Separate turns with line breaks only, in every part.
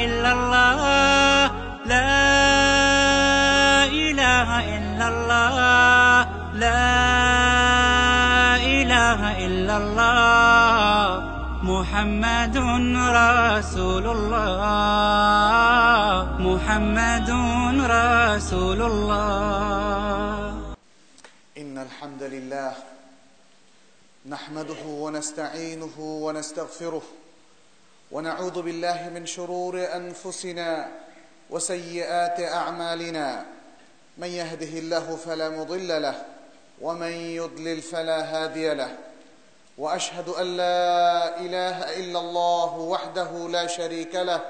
إلا الله لا إله إلا الله لا إله إلا الله محمد رسول الله محمد رسول الله.
إن الحمد لله نحمده ونستعينه ونستغفره ونعوذ بالله من شرور أنفسنا وسيئات أعمالنا من يهده الله فلا مضل له ومن يضلل فلا هادي له وأشهد أن لا إله إلا الله وحده لا شريك له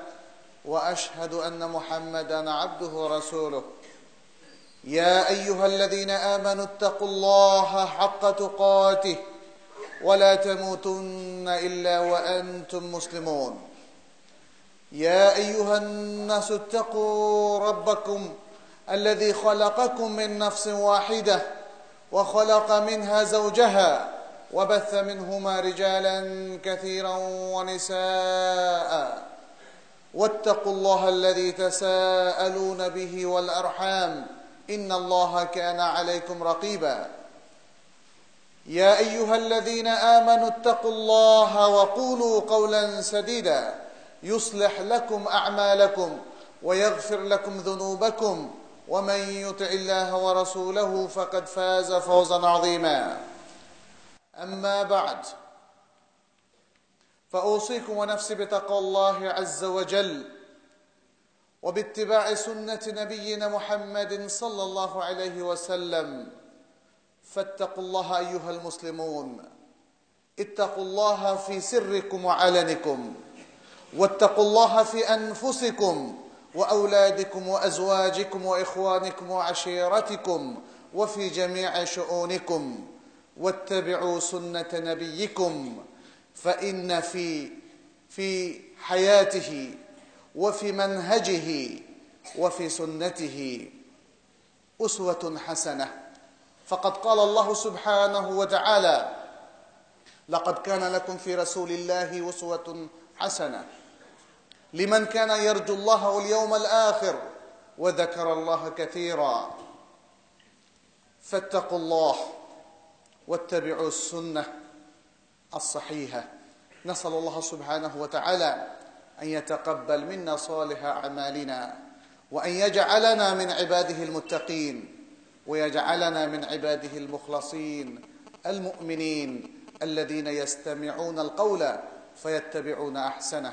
وأشهد أن محمدًا عبده ورسوله. يا أيها الذين آمنوا اتقوا الله حق تقاته ولا تموتن إلا وأنتم مسلمون. يا أيها الناس اتقوا ربكم الذي خلقكم من نفس واحدة وخلق منها زوجها وبث منهما رجالا كثيرا ونساء واتقوا الله الذي تساءلون به والأرحام إن الله كان عليكم رقيبا. يا أيها الذين آمنوا اتقوا الله وقولوا قولا سديدا يصلح لكم أعمالكم ويغفر لكم ذنوبكم ومن يطع الله ورسوله فقد فاز فوزا عظيما. أما بعد فأوصيكم ونفسي بتقوى الله عز وجل وباتباع سنة نبينا محمد صلى الله عليه وسلم. فاتقوا الله أيها المسلمون اتقوا الله في سركم وعلنكم واتقوا الله في أنفسكم وأولادكم وأزواجكم وإخوانكم وعشيرتكم وفي جميع شؤونكم واتبعوا سنة نبيكم فإن في حياته وفي منهجه وفي سنته أسوة حسنة. فقد قال الله سبحانه وتعالى لقد كان لكم في رسول الله أسوة حسنة لمن كان يرجو الله واليوم الآخر وذكر الله كثيرا. فاتقوا الله واتبعوا السنة الصحيحة. نسأل الله سبحانه وتعالى أن يتقبل منا صالح أعمالنا وأن يجعلنا من عباده المتقين ويجعلنا من عباده المخلصين المؤمنين الذين يستمعون القول فيتبعون أحسنه.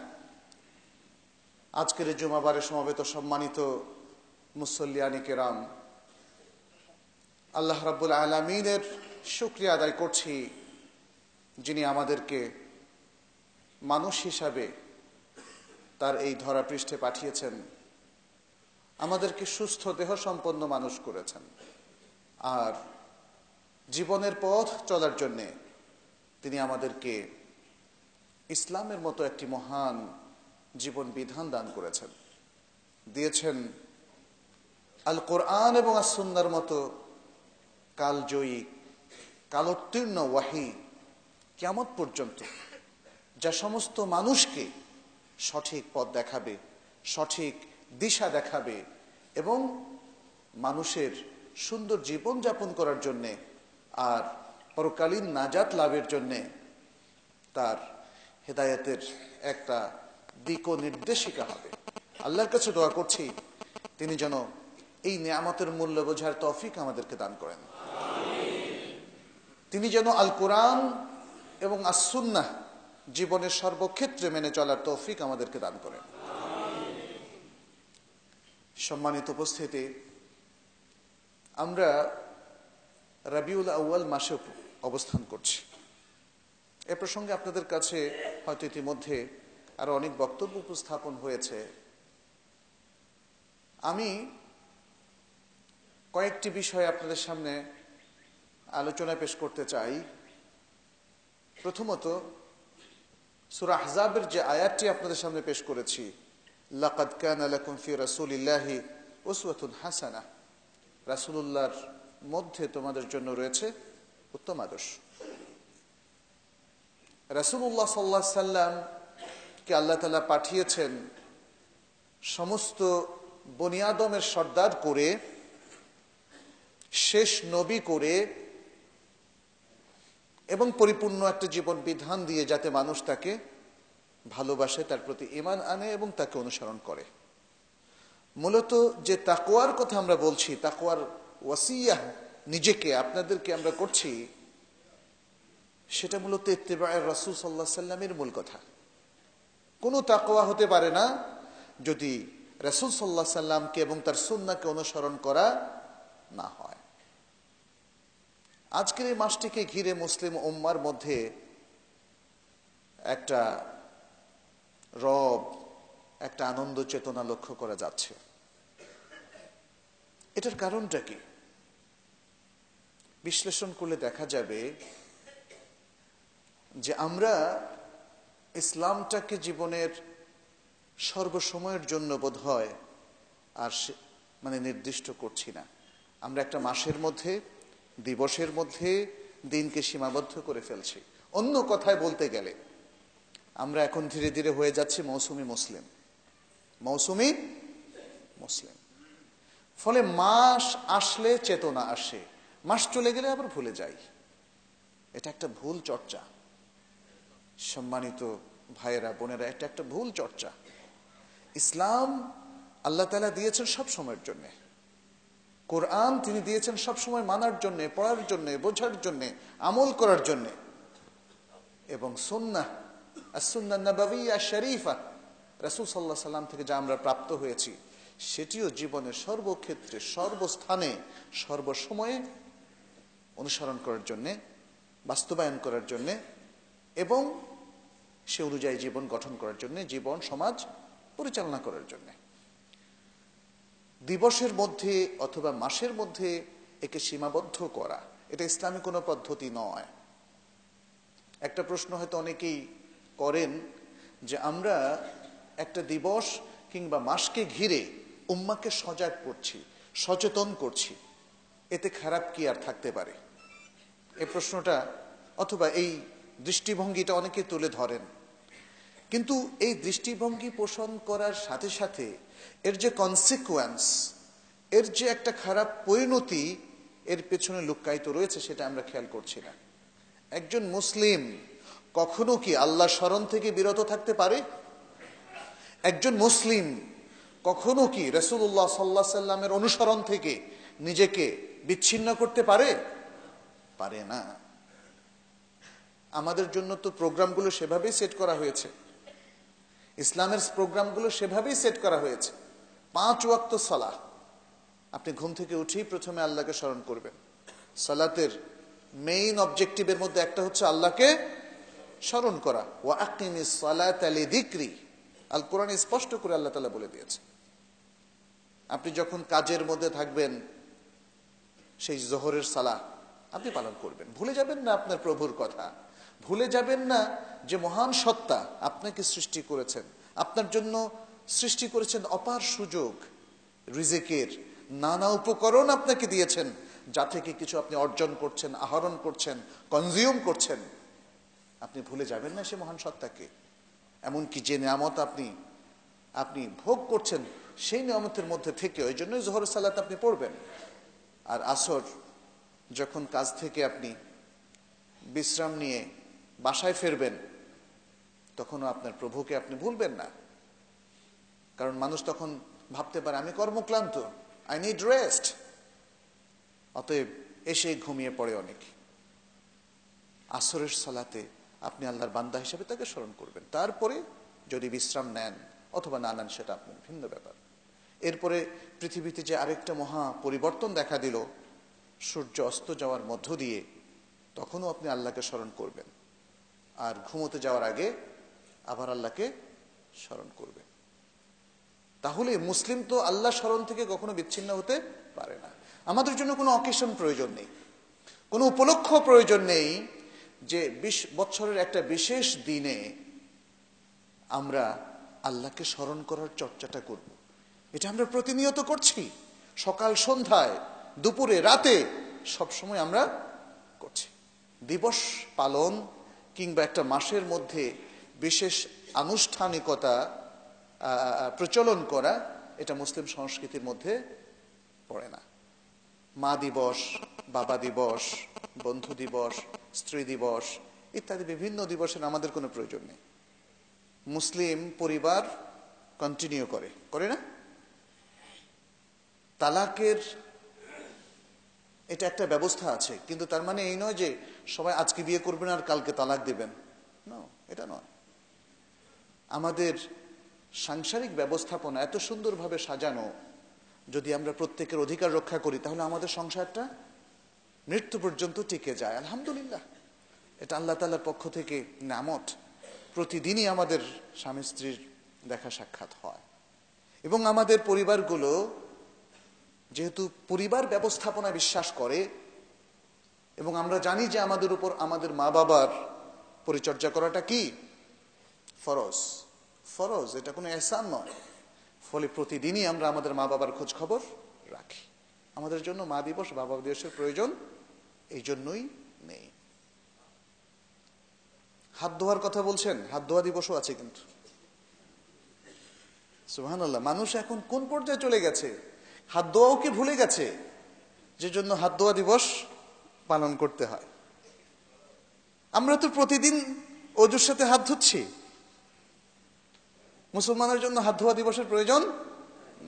আজকের জুমাবারে সমবেত সম্মানিত মুসল্লিয়ানি কিরাম, আল্লাহ রাব্বুল আলামিনের শুকরিয়া আদায় করছি যিনি আমাদেরকে মানুষ হিসাবে তার এই ধরা পৃষ্ঠে পাঠিয়েছেন, আমাদেরকে সুস্থ দেহ সম্পন্ন মানুষ করেছেন আর জীবনের পথ চলার জন্যে তিনি আমাদেরকে ইসলামের মতো একটি মহান জীবন বিধান দান করেছেন, দিয়েছেন আল কোরআন এবং আস সুন্নাহর মতো কালজয়ী কালোত্তীর্ণ ওয়াহি কিয়ামত পর্যন্ত, যা সমস্ত মানুষকে সঠিক পথ দেখাবে, সঠিক দিশা দেখাবে এবং মানুষের সুন্দর জীবন যাপন করার জন্যে আর পরকালীন নাজাত লাভের জন্যে তার হেদায়েতের একটা দিক ও নির্দেশিকা হবে। আল্লাহর কাছে দোয়া করছি তিনি যেন এই নিয়ামতের মূল্য বোঝার তৌফিক আমাদেরকে দান করেন। তিনি যেন আল কোরআন এবং আস সুন্নাহ জীবনের সর্বক্ষেত্রে মেনে চলার তৌফিক আমাদেরকে দান করেন। সম্মানিত উপস্থিতি, আমরা রবিউল আউয়াল মাসে অবস্থান করছি। এ প্রসঙ্গে আপনাদের কাছে হয়তো ইতিমধ্যে আরো অনেক বক্তব্য উপস্থাপন হয়েছে। আমি কয়েকটি বিষয় আপনাদের সামনে আলোচনায় পেশ করতে চাই। প্রথমত, সূরা আহজাবের যে আয়াতটি আপনাদের সামনে পেশ করেছি, লাকাদ কানা লাকুম ফি রাসূলিল্লাহি উসওয়াতুন হাসানাহ, রাসূলুল্লাহর মধ্যে তোমাদের জন্য রয়েছে উত্তম আদর্শ। রাসূলুল্লাহ সাল্লাল্লাহু আলাইহি সাল্লাম কে আল্লাহ তাআলা পাঠিয়েছেন সমস্ত বনি আদমের সর্দার করে, শেষ নবী করে এবং পরিপূর্ণ একটা জীবন বিধান দিয়ে যাতে মানুষ তাকে ভালোবাসে, তার প্রতি ঈমান আনে এবং তাকে অনুসরণ করে। মূলত যে তাকওয়ার কথা আমরা বলছি, তাকওয়ার ওয়াসিয়াহ নিজেকে আপনাদেরকে আমরা করছি, সেটা মূলত ইত্তিবায়ে রাসূল সাল্লাল্লাহু আলাইহি সাল্লামের মূল কথা। কোনো তাকওয়া হতে পারে না যদি রাসূল সাল্লাল্লাহু আলাইহি সাল্লামকে এবং তার সুন্নাহকে অনুসরণ করা না হয়। আজকের এই মাসটিকে ঘিরে মুসলিম উম্মার মধ্যে একটা রব, একটা আনন্দ চেতনা লক্ষ্য করা যাচ্ছে। এটার কারণটা কি? বিশ্লেষণ করলে দেখা যাবে যে আমরা ইসলামটাকে জীবনের সর্বসময়ের জন্য বোধ হয় আর নির্দিষ্ট করছি না। আমরা একটা মাসের মধ্যে, দিবসের মধ্যে দিনকে সীমাবদ্ধ করে ফেলছি। অন্য কথায় বলতে গেলে আমরা এখন ধীরে ধীরে হয়ে যাচ্ছি মৌসুমি মুসলিম। মৌসুমি মুসলিম। ফলে মাস আসলে চেতনা আসে, মাস চলে গেলে আবার ভুলে যাই। এটা একটা ভুল চর্চা। সম্মানিত ভাইয়েরা, বোনেরা, এটা একটা ভুল চর্চা। ইসলাম আল্লাহ তাআলা দিয়েছেন সব সময়ের জন্য। কোরআন তিনি দিয়েছেন সব সময় মানার জন্য, পড়ার জন্য, বোঝার জন্য, আমল করার জন্য। এবং সুন্নাহ, আস-সুন্নাহ নববিয়্যা শরীফা, রাসূল সাল্লাল্লাহু আলাইহি সাল্লাম থেকে যা আমরা প্রাপ্ত হয়েছি, সেটিও জীবনের সর্বক্ষেত্রে, সর্বস্থানে, সর্বসময়ে অনুসরণ করার জন্য, বাস্তবায়ন করার জন্য এবং সে অনুযায়ী জীবন গঠন করার জন্য, জীবন সমাজ পরিচালনা করার জন্য। দিবসের মধ্যে অথবা মাসের মধ্যে একে সীমাবদ্ধ করা, এটা ইসলামী কোনো পদ্ধতি নয়। একটা প্রশ্ন হয়তো অনেকেই করেন যে আমরা একটা দিবস কিংবা মাসকে ঘিরে উম্মাকে সজাগ করছি, সচেতন করছি, এতে খারাপ কি আর থাকতে পারে? এই প্রশ্নটা অথবা এই দৃষ্টিভঙ্গিটা অনেকে তুলে ধরেন। কিন্তু এই দৃষ্টিভঙ্গি পোষণ করার সাথে সাথে এর যে কনসিকুয়েন্স, এর যে একটা খারাপ পরিণতি এর পেছনে লুক্কায়িত রয়েছে, সেটা আমরা খেয়াল করছি না। একজন মুসলিম কখনো কি আল্লাহ স্মরণ থেকে বিরত থাকতে পারে? একজন মুসলিম কখনো কি রাসূলুল্লাহ সাল্লাল্লাহু আলাইহি সাল্লামের অনুসরণ থেকে নিজেকে বিচ্ছিন্ন করতে পারে? পারে না। আমাদের জন্য তো প্রোগ্রামগুলো সেভাবেই সেট করা হয়েছে, ইসলামের প্রোগ্রামগুলো সেভাবেই সেট করা হয়েছে। 5 ওয়াক্ত সালাহ, আপনি ঘুম থেকে উঠেই প্রথমে আল্লাহকে স্মরণ করবেন। সালাতের মেইন অবজেক্টিভের মধ্যে একটা হচ্ছে আল্লাহকে স্মরণ করা। ওয়া আকিমিস সালাতা লিযিকরি, আল কোরআনে স্পষ্ট করে আল্লাহ তাআলা বলে দিয়েছে। আপনি যখন কাজের মধ্যে থাকবেন, সেই যোহরের সালাহ আপনি পালন করবেন। ভুলে যাবেন না আপনার প্রভুর কথা, ভুলে যাবেন না যে মহান সত্তা আপনাকে সৃষ্টি করেছেন, আপনার জন্য সৃষ্টি করেছেন অপার সুযোগ, রিজিকের নানা উপকরণ আপনাকে দিয়েছেন, যা থেকে কিছু আপনি অর্জন করছেন, আহরণ করছেন, কনজিউম করছেন। আপনি ভুলে যাবেন না সে মহান সত্তাকে। এমনকি যে নিয়ামত আপনি ভোগ করছেন, সেই নিয়ামতের মধ্যে থেকে ওই জন্যই যোহর সালাত আপনি পড়বেন। আর আসর যখন কাজ থেকে আপনি বিশ্রাম নিয়ে বাসায় ফিরবেন, তখনও আপনার প্রভুকে আপনি ভুলবেন না। কারণ মানুষ তখন ভাবতে পারে আমি কর্মক্লান্ত, আই নিড রেস্ট, অতএব এসে ঘুমিয়ে পড়ে অনেক। আসরের সালাতে আপনি আল্লাহর বান্দা হিসেবে তাকে স্মরণ করবেন। তারপরে যদি বিশ্রাম নেন অথবা না নেন সেটা আপনার ভিন্ন ব্যাপার। এরপরে পৃথিবীতে যে আরেকটা মহা পরিবর্তন দেখা দিল সূর্য অস্ত যাওয়ার মধ্য দিয়ে, তখনও আপনি আল্লাহকে স্মরণ করবেন। আর ঘুমোতে যাওয়ার আগে আবার আল্লাহকে স্মরণ করবেন। তাহলে মুসলিম তো আল্লাহ স্মরণ থেকে কখনো বিচ্ছিন্ন হতে পারে না। আমাদের জন্য কোনো অকেশন প্রয়োজন নেই, কোনো উপলক্ষ প্রয়োজন নেই যে 20 বছরের একটা বিশেষ দিনে আমরা আল্লাহকে স্মরণ করার চর্চাটা করব। এটা আমরা প্রতিনিয়ত করছি, সকাল সন্ধ্যায়, দুপুরে, রাতে, সবসময় আমরা করছি। দিবস পালন কিংবা একটা মাসের মধ্যে বিশেষ আনুষ্ঠানিকতা, প্রচলন করা, এটা মুসলিম সংস্কৃতির মধ্যে পড়ে না। মা দিবস, বাবা দিবস, বন্ধু দিবস, স্ত্রী দিবস ইত্যাদি বিভিন্ন দিবসের আমাদের কোনো প্রয়োজন নেই। মুসলিম পরিবার কন্টিনিউ করে না? তালাকের এটা একটা ব্যবস্থা আছে, কিন্তু তার মানে এই নয় যে সবাই আজকে বিয়ে করবেন আর কালকে তালাক দিবেন। না, এটা নয়। আমাদের সাংসারিক ব্যবস্থাপনা এত সুন্দরভাবে সাজানো, যদি আমরা প্রত্যেকের অধিকার রক্ষা করি তাহলে আমাদের সংসারটা মৃত্যু পর্যন্ত টিকে যায়। আলহামদুলিল্লাহ, এটা আল্লাহ তাআলার পক্ষ থেকে নিয়ামত। প্রতিদিনই আমাদের স্বামী স্ত্রীর দেখা সাক্ষাৎ হয়, এবং আমাদের পরিবারগুলো যেহেতু পরিবার ব্যবস্থাপনা বিশ্বাস করে, এবং আমরা জানি যে আমাদের উপর আমাদের মা বাবার পরিচর্যা করাটা কি ফরজ, এটা কোনো এহসান নয়। ফলে প্রতিদিনই আমরা আমাদের মা বাবার খোঁজ খবর রাখি। আমাদের জন্য মা দিবস, বাবা দিবসের প্রয়োজন এই জন্যই নেই। হাত ধোয়ার কথা বলছেন, হাত ধোয়া দিবসও আছে কিন্তু। সুবহানাল্লাহ, মানুষ এখন কোন পর্যায়ে চলে গেছে, হাত ধোয়াও কি ভুলে গেছে, যে জন্য হাত ধোয়া দিবস পালন করতে হয়। আমরা তো প্রতিদিন অজুর সাথে হাত ধুচ্ছি, মুসলমানের জন্য হাত ধোয়া দিবসের প্রয়োজন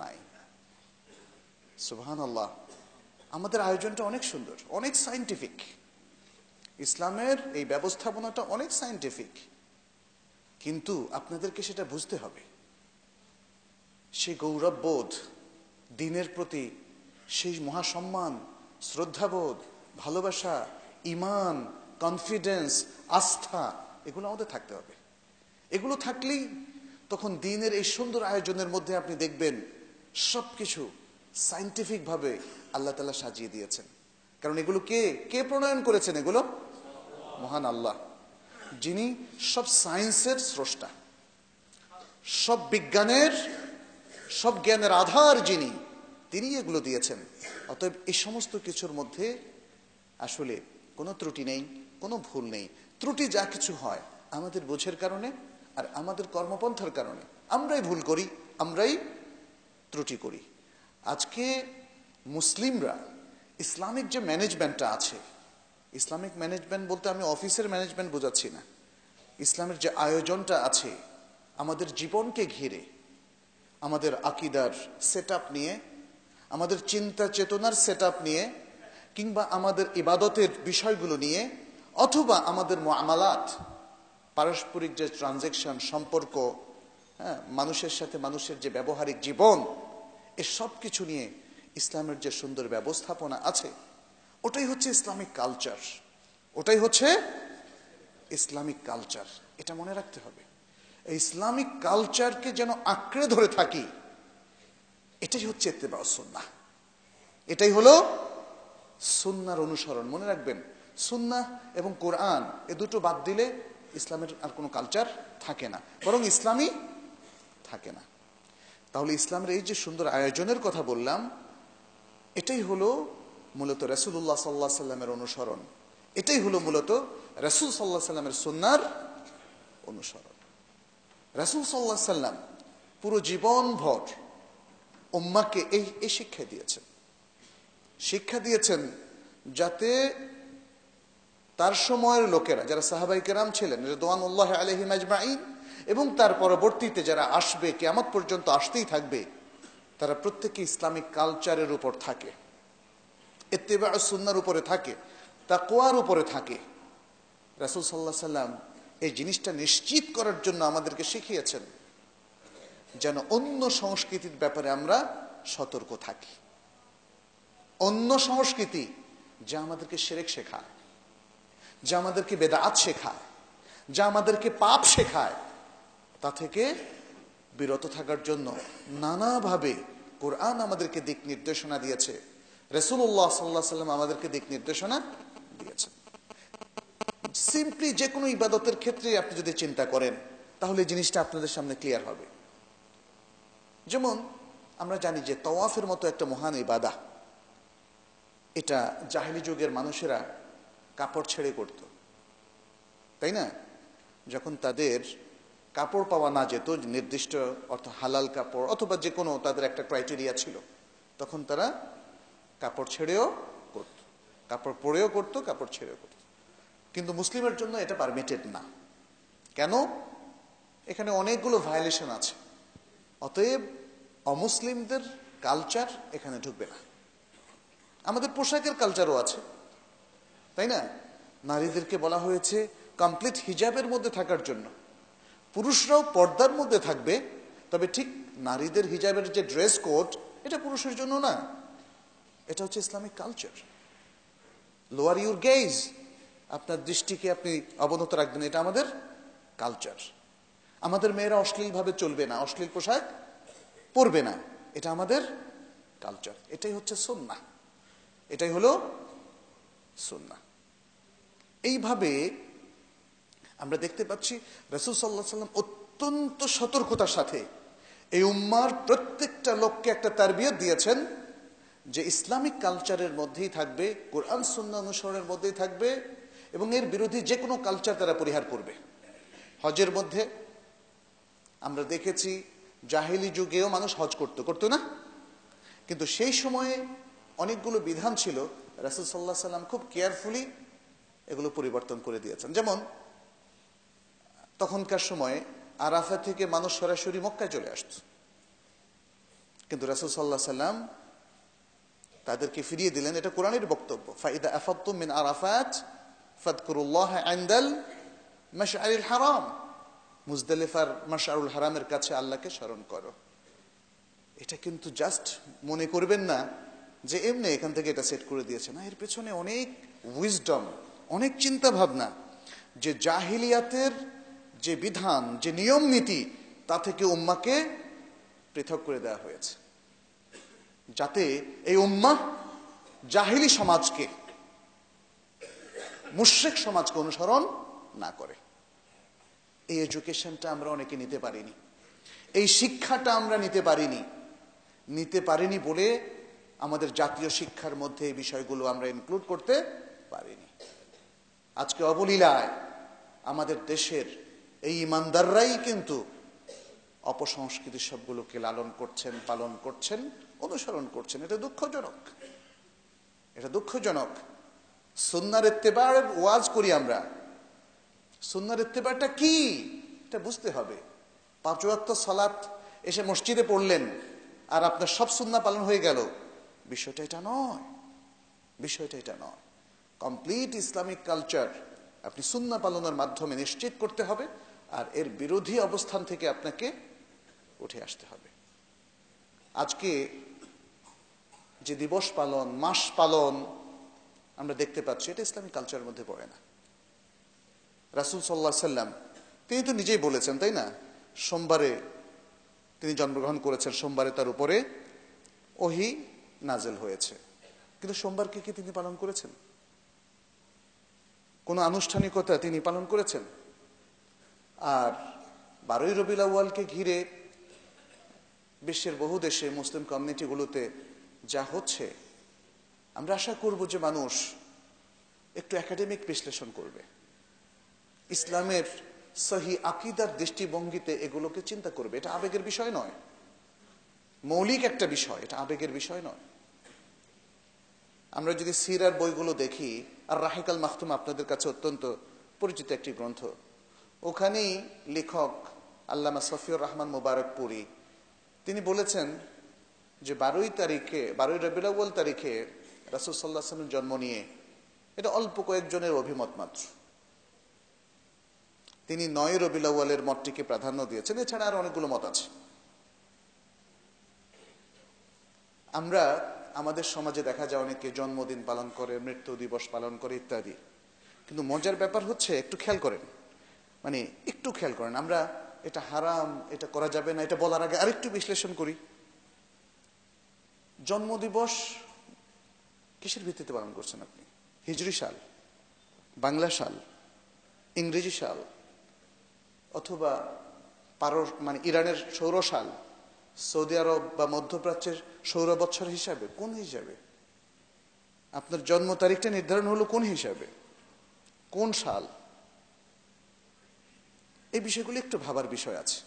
নাই। সুবহানাল্লাহ, আমাদের আয়োজনটা অনেক সুন্দর, অনেক সায়েন্টিফিক। ইসলামের এই ব্যবস্থাপনাটা অনেক সায়েন্টিফিক, কিন্তু আপনাদেরকে সেটা বুঝতে হবে। সেই গৌরববোধ, দ্বীনের প্রতি সেই মহাসম্মান, শ্রদ্ধাবোধ, ভালোবাসা, ঈমান, কনফিডেন্স, আস্থা, এগুলো আমাদের থাকতে হবে। এগুলো থাকলেই তখন দ্বীনের এই সুন্দর আয়োজনের মধ্যে আপনি দেখবেন সবকিছু সায়েন্টিফিক ভাবে আল্লাহ তাআলা সাজিয়ে দিয়েছেন। কারণ এগুলো কে প্রণয়ন করেছেন? এগুলো মহান আল্লাহ, যিনি সব সায়েন্সের স্রষ্টা, সব বিজ্ঞানের, সব জ্ঞানের আধার যিনি, তিনি এগুলো দিয়েছেন। অতএব এই সমস্ত কিছুর মধ্যে আসলে কোনো ত্রুটি নেই, কোনো ভুল নেই। ত্রুটি যা কিছু হয় আমাদের বোঝের কারণে আর আমাদের কর্মপন্থার কারণে। আমরাই ভুল করি, আমরাই ত্রুটি করি। আজকে মুসলিমরা ইসলামিক যে ম্যানেজমেন্টটা আছে, ইসলামিক ম্যানেজমেন্ট বলতে আমি অফিসের ম্যানেজমেন্ট বোঝাচ্ছি না, ইসলামের যে আয়োজনটা আছে আমাদের জীবনকে ঘিরে, আমাদের আকীদার সেটআপ নিয়ে, আমাদের চিন্তা চেতনার সেটআপ নিয়ে, কিংবা আমাদের ইবাদতের বিষয়গুলো নিয়ে, অথবা আমাদের মুআমালাত, পারস্পরিক যে ট্রানজ্যাকশন, সম্পর্ক, মানুষের সাথে মানুষের যে ব্যবহারিক জীবন, এ সব কিছু নিয়ে ইসলামের যে সুন্দর ব্যবস্থাপনা আছে, ওটাই হচ্ছে ইসলামিক কালচার। ওটাই হচ্ছে ইসলামিক কালচার, এটা মনে রাখতে হবে। এই ইসলামিক কালচারকে যেন আঁকড়ে ধরে থাকি, এটাই হচ্ছে ইত্তেবাউস সুন্নাহ, এটাই হলো সুন্নাহর অনুসরণ। মনে রাখবেন, সুন্নাহ এবং কোরআন এ দুটো বাদ দিলে ইসলামের আর কোনো কালচার থাকে না, বরং ইসলামই থাকে না। তাহলে ইসলামের এই যে সুন্দর আয়োজনের কথা বললাম, এটাই হলো মূলত রাসূলুল্লাহ সাল্লাল্লাহু আলাইহি সাল্লামের অনুসরণ, এটাই হলো মূলত রাসূল সাল্লাল্লাহু আলাইহি সাল্লামের সুন্নাহর অনুসরণ। রাসূল সাল্লাল্লাহু আলাইহি সাল্লাম পুরো জীবনভর উম্মাহকে এই শিক্ষা দিয়েছেন যাতে তার সময়ের লোকেরা, যারা সাহাবায়ে কেরাম ছিলেন রিদওয়ানুল্লাহি আলাইহিম আজমাইন, এবং তার পরবর্তীতে যারা আসবে, কিয়ামত পর্যন্ত আসতেই থাকবে, তারা প্রত্যেকে ইসলামিক কালচারের উপর থাকে, ইত্তেবাউস সুন্নাহর উপরে থাকে, তাকওয়ার উপরে থাকে। রাসূল সাল্লাল্লাহু আলাইহি সাল্লাম এই জিনিসটা নিশ্চিত করার জন্য আমাদেরকে শিখিয়েছেন যেন অন্য সংস্কৃতির ব্যাপারে আমরা সতর্ক থাকি। অন্য সংস্কৃতি যা আমাদেরকে শিরক শেখায়, যা আমাদেরকে বেদাত শেখায়, যা আমাদেরকে পাপ শেখায়, তা থেকে বিরত থাকার জন্য নানাভাবে কোরআন আমাদেরকে দিক নির্দেশনা দিয়েছে, রাসূলুল্লাহ সাল্লাল্লাহু আলাইহি সাল্লাম আমাদেরকে দিক নির্দেশনা দিয়েছেন। সিম্পলি যে কোনো ইবাদতের ক্ষেত্রে আপনি যদি চিন্তা করেন তাহলে জিনিসটা আপনাদের সামনে ক্লিয়ার হবে। যেমন আমরা জানি যে তাওয়াফের মতো একটা মহান ইবাদত, এটা জাহেলি যুগের মানুষেরা কাপড় ছেড়ে করত, তাই না? যখন তাদের কাপড় পাওয়া না যেত, নির্দিষ্ট অর্থ হালাল কাপড় অথবা যে কোনো তাদের একটা ক্রাইটেরিয়া ছিল, তখন তারা কাপড় ছেড়েও করত, কাপড় পরেও করত, কাপড় ছেড়েও করত। কিন্তু মুসলিমের জন্য এটা পারমিটেড না। কেন? এখানে অনেকগুলো ভায়োলেশন আছে। অতএব অমুসলিমদের কালচার এখানে ঢুকবে না। আমাদের পোশাকের কালচারও আছে, তাই না? নারীদেরকে বলা হয়েছে কমপ্লিট হিজাবের মধ্যে থাকার জন্য। পুরুষরাও পর্দার মধ্যে থাকবে, তবে ঠিক নারীদের হিজাবের যে ড্রেস কোড, এটা পুরুষের জন্য না, এটা হচ্ছে Islamic culture. Lower your gauge, আপনার দৃষ্টিকে আপনি অবনত রাখবেন, এটা আমাদের কালচার। আমাদের মেয়েরা অশ্লীলভাবে চলবে না, অশ্লীল পোশাক পরবে না, এটা আমাদের কালচার। এটাই হচ্ছে সুন্নাহ, এটাই হলো সুন্নাহ। এইভাবে আমরা দেখতে পাচ্ছি রাসূল সাল্লাল্লাহু আলাইহি ওয়াসাল্লাম অত্যন্ত সতর্কতার সাথে এই উম্মার প্রত্যেকটা লোককে একটা তারবিয়ত দিয়েছেন যে ইসলামিক কালচারের মধ্যেই থাকবে, কোরআন সুন্নাহ অনুসরণের মধ্যেই থাকবে, এবং এর বিরোধী যে কোনো কালচার তারা পরিহার করবে। হজের মধ্যে আমরা দেখেছি জাহেলি যুগেও মানুষ হজ করতো না, কিন্তু সেই সময়ে অনেকগুলো বিধান ছিল, রাসূল সাল্লাল্লাহু আলাইহি ওয়াসাল্লাম খুব কেয়ারফুলি এগুলো পরিবর্তন করে দিয়েছেন। যেমন তখনকার সময়ে আরাফা থেকে মানুষ সরাসরি মক্কায় চলে আসত, কিন্তু রাসূল সাল্লাল্লাহু আলাইহি ওয়াসাল্লাম তাদেরকে ফিরিয়ে দিলেন। এটা কোরআনের বক্তব্য, ফাইদা আফাদতুম মিন আরাফাত ফাযকুরুল্লাহ ইনদাল মাশআরিল হারাম, মুজদালিফার মাশআরুল হারামের কাছে আল্লাহকে স্মরণ করো। এটা কিন্তু জাস্ট মনে করবেন না যে এমনি এখান থেকে এটা সেট করে দিয়েছে, না, এর পেছনে অনেক উইজডম, অনেক চিন্তা ভাবনা, যে জাহিলিয়াতের যে বিধান, যে নিয়ম নীতি, তা থেকে উম্মাকে পৃথক করে দেওয়া হয়েছে, যাতে এই উম্মাহ জাহিলি সমাজকে, মুশরিক সমাজকে অনুসরণ না করে। এই এডুকেশনটা আমরা অনেকে নিতে পারিনি, এই শিক্ষাটা আমরা নিতে পারিনি বলে আমাদের জাতীয় শিক্ষার মধ্যে এই বিষয়গুলো আমরা ইনক্লুড করতে পারিনি। আজকে অবলীলায় আমাদের দেশের এই ইমানদাররাই কিন্তু অপসংস্কৃতির সবগুলোকে লালন করছেন, পালন করছেন, অনুসরণ করছেন। এটা দুঃখজনক। সুন্নাহর ইত্তেবা'র ওয়াজ করি আমরা, সুন্নাহর ইত্তেবা'টা কি এটা বুঝতে হবে। 5 ওয়াক্ত সালাত এসে মসজিদে পড়লেন আর আপনার সব সুন্নাহ পালন হয়ে গেল, বিষয়টা এটা নয়। কমপ্লিট ইসলামিক কালচার আপনি সুন্নাহ পালনের মাধ্যমে নিশ্চিত করতে হবে, আর এর বিরোধী অবস্থান থেকে আপনাকে উঠে আসতে হবে। আজকে যে দিবস পালন, মাস পালন আমরা দেখতে পাচ্ছি, এটা ইসলামিক কালচারের মধ্যে পড়ে না। রাসূল সাল্লাল্লাহু আলাইহি সাল্লাম তিনি তো নিজেই বলেছেন, তাই না, সোমবারে তিনি জন্মগ্রহণ করেছেন, সোমবারে তার উপরে ওহী নাযিল হয়েছে, কিন্তু সোমবারকে কি তিনি পালন করেছেন? কোন আনুষ্ঠানিকতা তিনি পালন করেছেন? আর 12ই রবিউল আউয়ালকে ঘিরে বিশ্বের বহু দেশে মুসলিম কমিউনিটিগুলোতে যা হচ্ছে, আমরা আশা করব যে মানুষ একটু একাডেমিক বিশ্লেষণ করবে, ইসলামের সহি আকীদার দৃষ্টিভঙ্গিতে এগুলোকে চিন্তা করবে। এটা আবেগের বিষয় নয়, মৌলিক একটা বিষয়, এটা আবেগের বিষয় নয়। আমরা যদি সিরার বইগুলো দেখি, আর রাহিকাল মাখতুম আপনাদের কাছে অত্যন্ত পরিচিত একটি গ্রন্থ, ওখানেই লেখক আল্লামা সফিউর রহমান মুবারকপুরী তিনি বলেছেন যে 12ই রবিউল আউয়াল তারিখে রাসূল সাল্লাল্লাহু আলাইহি ওয়াসাল্লামের জন্ম নিয়ে এটা অল্প কয়েকজনের অভিমত মাত্র। তিনি 9ই রবিউল আউয়ালের মতটিকে প্রাধান্য দিয়েছেন, এছাড়া আর অনেকগুলো মত আছে। আমরা আমাদের সমাজে দেখা যায় অনেকে জন্মদিন পালন করে, মৃত্যু দিবস পালন করে ইত্যাদি, কিন্তু মজার ব্যাপার হচ্ছে, একটু খেয়াল করেন, আমরা এটা হারাম, এটা করা যাবে না, এটা বলার আগে আরেকটু বিশ্লেষণ করি। জন্মদিবস কিসের ভিত্তিতে পালন করছেন আপনি? হিজরি সাল, বাংলা সাল, ইংরেজি সাল, অথবা ইরানের সৌর সাল, সৌদি আরব বা মধ্যপ্রাচ্যের সৌর বৎসর হিসাবে? কোন হিসাবে? আপনার জন্ম তারিখটা নির্ধারণ হলো কোন হিসাবে, কোন সাল? এই বিষয়গুলি একটু ভাবার বিষয় আছে।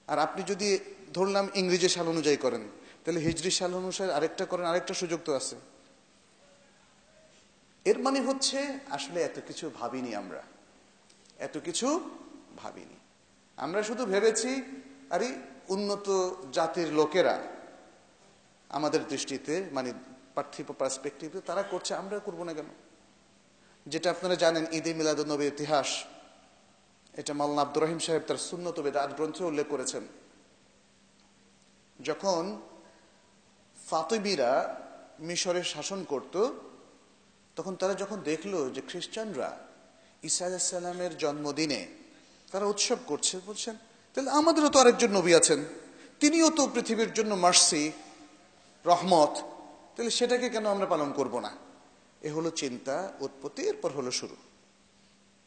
আর আপনি যদি ধরলাম ইংরেজি সাল অনুযায়ী করেন, তাহলে হিজরি সাল অনুসারে আরেকটা করেন, আরেকটা সুযোগ তো আছে। এর মানে হচ্ছে আসলে এত কিছু ভাবিনি, আমরা এত কিছু ভাবিনি। আমরা শুধু ভেবেছি আরে উন্নত জাতির লোকেরা আমাদের দৃষ্টিতে, মানে পার্থিব পার্সপেক্টিভে তারা করছে, আমরা করবো না কেন? যেটা আপনারা জানেন, ঈদে মিলাদুন্নবীর ইতিহাস, এটা মাওলানা আব্দুর রহিম সাহেব তার সুন্নত বেদাত গ্রন্থে উল্লেখ করেছেন। যখন ফাতিমিরা মিশরে শাসন করত, তখন তারা যখন দেখলো যে খ্রিস্টানরা ঈসা আলাইহিস সালামের জন্মদিনে তারা উৎসব করছে, বলছেন তাহলে আমাদেরও তো আরেকজন নবী আছেন, তিনিও তো পৃথিবীর জন্য মার্সি, রহমত, তাহলে সেটাকে কেন আমরা পালন করব না? এ হলো চিন্তা উৎপত্তি। এরপর হলো শুরু।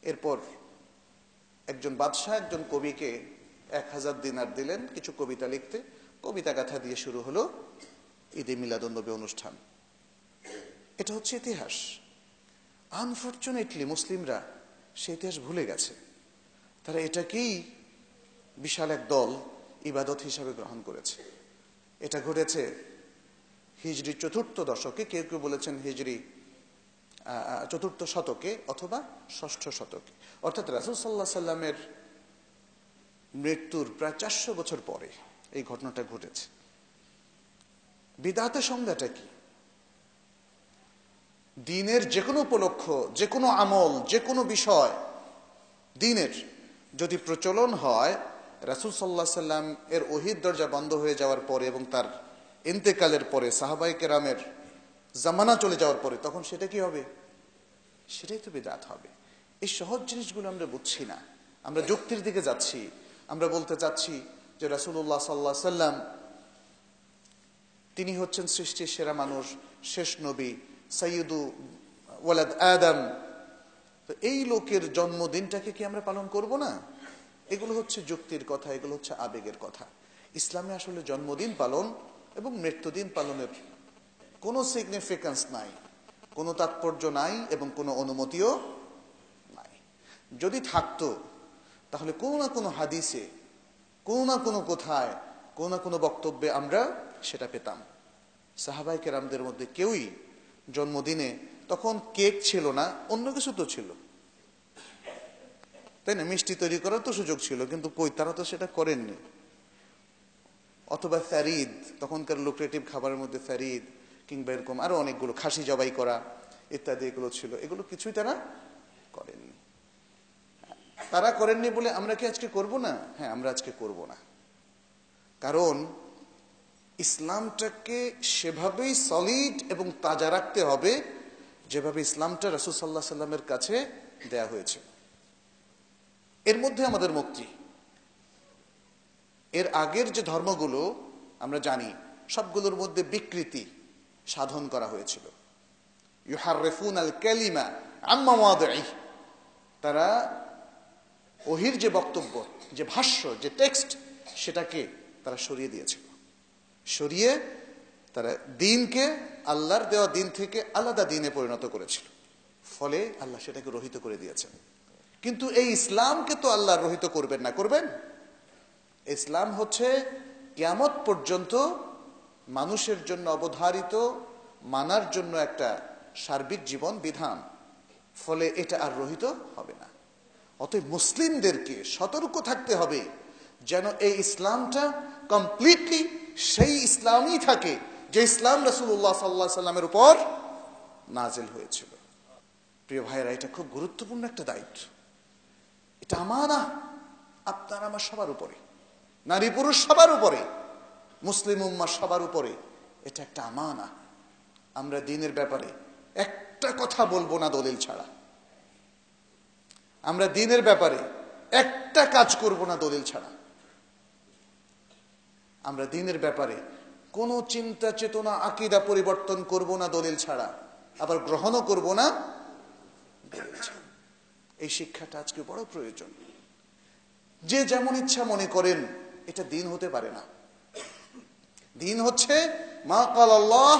এরপর একজন বাদশাহ একজন কবিকে 1000 দিনার দিলেন কিছু কবিতা লিখতে। কবিতা গাথা দিয়ে শুরু হলো ঈদে মিলাদুন্নবী অনুষ্ঠান। এটা হচ্ছে ইতিহাস। আনফরচুনেটলি মুসলিমরা সে ইতিহাস ভুলে গেছে। তারা এটাকেই বিশাল এক দল ইবাদত হিসাবে গ্রহণ করেছে। এটা ঘটেছে হিজরি 4th দশকে, কেউ কেউ বলেছেন হিজরি 4th শতকে অথবা 6ষ্ঠ শতকে, অর্থাৎ রাসূল সাল্লাল্লাহু আলাইহি সাল্লামের মৃত্যুর প্রায় 400 বছর পরে এই ঘটনাটা ঘটেছে। বিদআতের সংজ্ঞাটা কি? দ্বীনের যে কোনো উপলক্ষ, যে কোনো আমল, যে কোনো বিষয় দ্বীনের যদি প্রচলন হয় রাসূল সাল্লাল্লাহু আলাইহি সাল্লাম এর ওহীর দরজা বন্ধ হয়ে যাওয়ার পরে এবং তার ইন্তেকালের পরে, সাহাবায়ে কেরামের জামানা চলে যাওয়ার পরে, তখন সেটা কি হবে? সেটাই তো বিদআত হবে। এই সহজ জিনিসগুলো আমরা বুঝছি না, আমরা যুক্তির দিকে যাচ্ছি। আমরা বলতে চাচ্ছি যে রাসূলুল্লাহ সাল্লাল্লাহু আলাইহি সাল্লাম তিনি হচ্ছেন সৃষ্টির সেরা মানুষ, শেষ নবী, সাইয়্যিদু ওয়ালাদ আদম। তো এই লোকের জন্মদিনটাকে কি আমরা পালন করব না? এগুলো হচ্ছে যুক্তির কথা, এগুলো হচ্ছে আবেগের কথা। ইসলামে আসলে জন্মদিন পালন এবং মৃত্যুদিন পালনের কোনো সিগনিফিকেন্স নাই, কোনো তাৎপর্য নাই এবং কোনো অনুমতিও নাই। যদি থাকতো তাহলে কোনো না কোনো হাদিসে, কোনো না কোনো কোথায়, কোনো না কোনো বক্তব্যে আমরা সেটা পেতাম। সাহাবায়ে কেরামদের মধ্যে কেউই জন্মদিনে, তখন কেক ছিল না, অন্য কিছু তো ছিল, তাই না? মিষ্টি তৈরি করার তো সুযোগ ছিল, কিন্তু কই, তারা তো সেটা করেননি। অথবা ফ্যারিদ, তখনকার লুক্রেটিভ খাবারের মধ্যে ফ্যারিদ কিংবা এরকম আরো অনেকগুলো, খাসি জবাই করা ইত্যাদি এগুলো ছিল, এগুলো কিছুই তারা করেননি। তারা করেননি বলে আমরা কি আজকে করব না? হ্যাঁ, আমরা আজকে করব না, কারণ ইসলামটাকে সেভাবেই সলিড এবং তাজা রাখতে হবে যেভাবে ইসলামটা রাসূল সাল্লাল্লাহু আলাইহি সাল্লামের কাছে দেয়া হয়েছে। এর মধ্যে আমাদের মুক্তি। এর আগের যে ধর্মগুলো আমরা জানি সবগুলোর মধ্যে বিকৃতি সাধন করা হয়েছিল। ইউহাররিফুনাল কালিমা আম্মা মাওয়াদিহি, তারা ওহীর যে বক্তব্য, যে ভাষ্য, যে টেক্সট, সেটাকে তারা সরিয়ে দিয়েছিল। সরিয়ে তারা দ্বীনকে, আল্লাহর দেওয়া দ্বীন থেকে আলাদা দ্বীনে পরিণত করেছিল। ফলে আল্লাহ সেটাকে রহিত করে দিয়েছেন। কিন্তু এই ইসলামকে তো আল্লাহ রহিত করবেন না, করবেন? ইসলাম হচ্ছে কিয়ামত পর্যন্ত মানুষের জন্য অবধারিত, মানার জন্য একটা সার্বিক জীবন বিধান। ফলে এটা আর রহিত হবে না। অতএব মুসলিমদেরকে সতর্ক থাকতে হবে যেন এই ইসলামটা কমপ্লিটলি সেই ইসলামই থাকে যে ইসলাম রাসূলুল্লাহ সাল্লাল্লাহু আলাইহি সাল্লামের উপর নাজিল হয়েছিল। প্রিয় ভাইরা, এটা খুব গুরুত্বপূর্ণ একটা দায়িত্ব। এটা আমানা, আপনার আমার সবার উপরে, নারী পুরুষ সবার উপরে, মুসলিম উম্মাহ সবার উপরে এটা একটা আমানা। আমরা দ্বীনের ব্যাপারে একটা কথা বলবো না দলিল ছাড়া। আমরা দ্বীনের ব্যাপারে একটা কাজ করব না দলিল ছাড়া। আমরা দ্বীনের ব্যাপারে কোনো চিন্তা চেতনা আকীদা পরিবর্তন করব না দলিল ছাড়া, আবার গ্রহণও করব না দলিল ছাড়া। এই শিক্ষাটা আজকে বড় প্রয়োজন। যে যেমন ইচ্ছা মনে করেন, এটা দ্বীন হতে পারে না। দ্বীন হচ্ছে মা ক্বাল আল্লাহ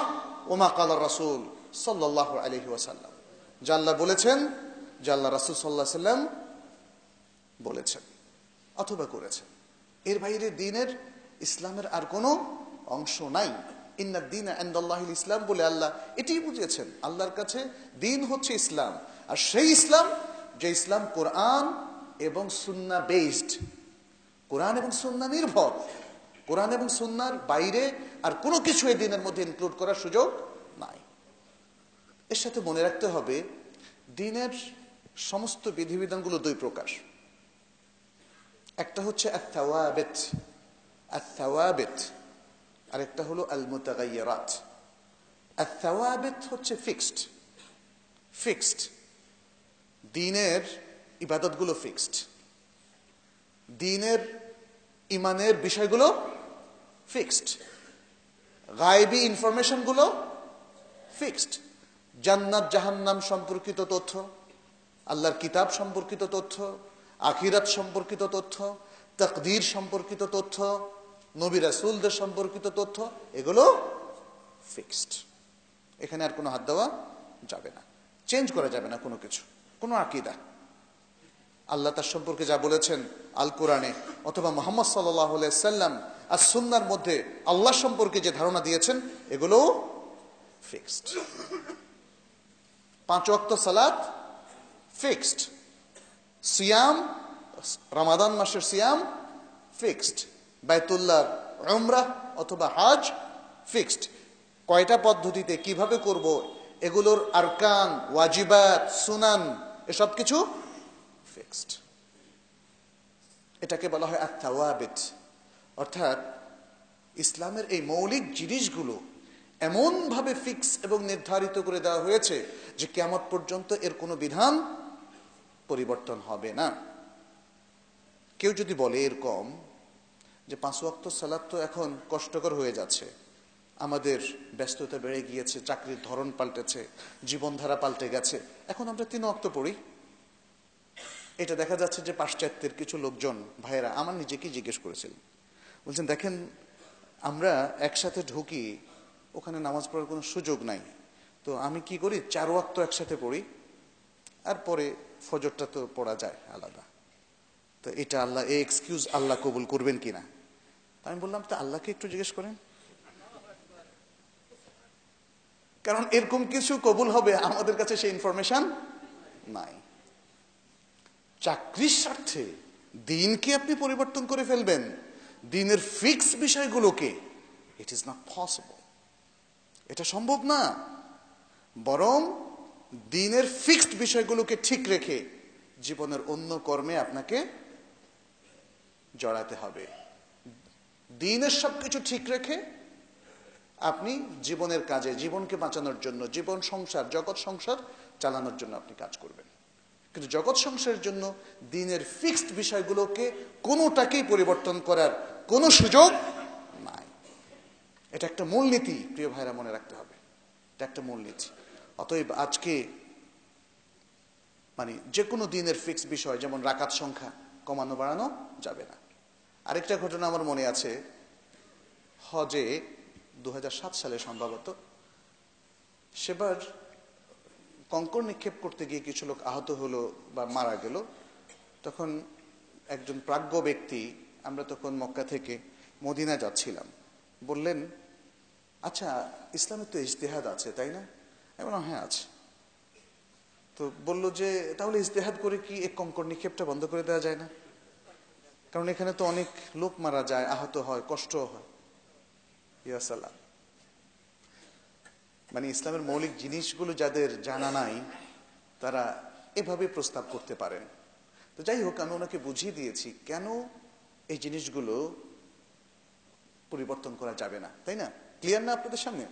ওয়া মা ক্বাল রাসূল সাল্লাল্লাহু আলাইহি ওয়াসাল্লাম। যা আল্লাহ বলেছেন, যা আল্লাহ রাসূল সাল্লাল্লাহু আলাইহি ওয়াসাল্লাম বলেছেন। অথবা করেছেন। এর বাইরে দ্বীনের ইসলামের আর কোনো অংশ নাই। ইন্নাদ দীনা ইনদাল্লাহিল ইসলাম বলে আল্লাহ এটাই বুঝিয়েছেন। আল্লাহর কাছে দ্বীন হচ্ছে ইসলাম, আর সেই ইসলাম যে ইসলাম কোরআন এবং সুন্নাহ বেসড, কোরআন এবং সুন্নাহ নির্ভর। কোরআন এবং সুন্নাহর বাইরে আর কোনো কিছু এই দ্বীনের মধ্যে ইনক্লুড করার সুযোগ নাই। এর সাথে মনে রাখতে হবে দ্বীনের সমস্ত বিধিবিধানগুলো দুই প্রকার। একটা হচ্ছে আত-তাওয়াবিত, আর একটা হলো আল-মুতাগায়্যিরাত। আত-তাওয়াবিত হচ্ছে ফিক্সড। দ্বীনের ইবাদতগুলো ফিক্সড, দ্বীনের ইমানের বিষয়গুলো ফিক্সড, গায়বী ইনফরমেশনগুলো ফিক্সড। জান্নাত জাহান্নাম সম্পর্কিত তথ্য, আল্লাহর কিতাব সম্পর্কিত তথ্য, আখিরাত সম্পর্কিত তথ্য, তাকদীর সম্পর্কিত তথ্য, নবী রাসূলদের সম্পর্কিত তথ্য, এগুলো ফিক্সড। এখানে আর কোনো হাত দেওয়া যাবে না, চেঞ্জ করা যাবে না কোনো কিছু, কোনো আকীদা। আল্লাহ তার সম্পর্কে যা বলেছেন আল কোরআনে অথবা মুহাম্মদ সাল্লাল্লাহু আলাইহি সাল্লাম আর সুন্নাহর মধ্যে আল্লাহ সম্পর্কে যে ধারণা দিয়েছেন এগুলো ফিক্সড। 5 ওয়াক্ত সালাত ফিক্সড, সিয়াম রমাদান মাসের সিয়াম ফিক্সড, বাইতুল্লাহ উমরাহ অথবা হজ ফিক্সড। কয়টা পদ্ধতিতে কিভাবে করব এগুলোর আরকান, ওয়াজিবাত, সুনান এসব কিছু ফিক্সড। এটাকে বলা হয় আত-তাওয়াবিত, অর্থাৎ ইসলামের এই মৌলিক জিনিসগুলো এমন ভাবে ফিক্স এবং নির্ধারিত করে দেওয়া হয়েছে যে কিয়ামত পর্যন্ত এর কোনো বিধান পরিবর্তন হবে না। কেউ যদি বলে এরকম যে 5 ওয়াক্ত সালাত তো এখন কষ্টকর হয়ে যাচ্ছে, আমাদের ব্যস্ততা বেড়ে গিয়েছে, চাকরির ধরন পাল্টেছে, জীবনধারা পাল্টে গেছে, এখন আমরা 3 ওয়াক্ত পড়ি। এটা দেখা যাচ্ছে যে পাশ্চাত্যের কিছু লোকজন ভাইয়েরা আমার নিজেকেই জিজ্ঞেস করেছিলেন, বলছেন দেখেন আমরা একসাথে ঢুকি, ওখানে নামাজ পড়ার কোনো সুযোগ নাই, তো আমি কি করি 4 ওয়াক্ত একসাথে পড়ি, আর পরে ফজরটা তো পড়া যায় আলাদা। তো এটা আল্লাহ এই এক্সকিউজ আল্লাহ কবুল করবেন কিনা? আমি বললাম তো আল্লাহকে একটু জিজ্ঞেস করেন, কারণ এরকম কিছু কবুল হবে আমাদের কাছে সেই ইনফরমেশন নাই। চাকরির স্বার্থে দিনকে আপনি পরিবর্তন করে ফেলবেন, দিনের ফিক্স বিষয়গুলোকে, ইট ইজ নট পসিবল, এটা সম্ভব না। বরং দিনের ফিক্সড বিষয়গুলোকে ঠিক রেখে জীবনের অন্য কর্মে আপনাকে জড়াতে হবে। দিনের সবকিছু ঠিক রেখে আপনি জীবনের কাজে, জীবনকে বাঁচানোর জন্য, জীবন সংসার, জগৎ সংসার চালানোর জন্য আপনি কাজ করবেন। কিন্তু জগৎ সংসারের জন্য দিনের ফিক্সড বিষয়গুলোকে কোনোটাকেই পরিবর্তন করার কোনো সুযোগ নাই। এটা একটা মূলনীতি, প্রিয় ভাইরা, মনে রাখতে হবে, এটা একটা মূলনীতি। অতএব আজকে যে কোনো দিনের ফিক্সড বিষয়, যেমন রাকাত সংখ্যা কমানো বাড়ানো যাবে না। আরেকটা ঘটনা আমার মনে আছে, হজে 2007 সালে সম্ভবত, সেবার কঙ্কর নিক্ষেপ করতে গিয়ে কিছু লোক আহত হলো বা মারা গেল। তখন একজন প্রাজ্ঞ ব্যক্তি, আমরা তখন মক্কা থেকে মদিনা যাচ্ছিলাম, বললেন আচ্ছা ইসলামে তো ইজতিহাদ আছে তাই না? আমি বললাম হ্যাঁ আছে। তো বললো যে তাহলে ইজতিহাদ করে কি এই কঙ্কর নিক্ষেপটা বন্ধ করে দেওয়া যায় না? কারণ এখানে তো অনেক লোক মারা যায়, আহত হয়, কষ্ট হয়। ইয়া সালাম, ইসলামের মৌলিক জিনিসগুলো যাদের জানা নাই তারা এভাবে প্রস্তাব করতে পারেন। তো যাই হোক, আমি ওনাকে বুঝিয়ে দিয়েছি কেন এই জিনিসগুলো পরিবর্তন করা যাবে না, তাই না? ক্লিয়ার না আপনাদের সামনে?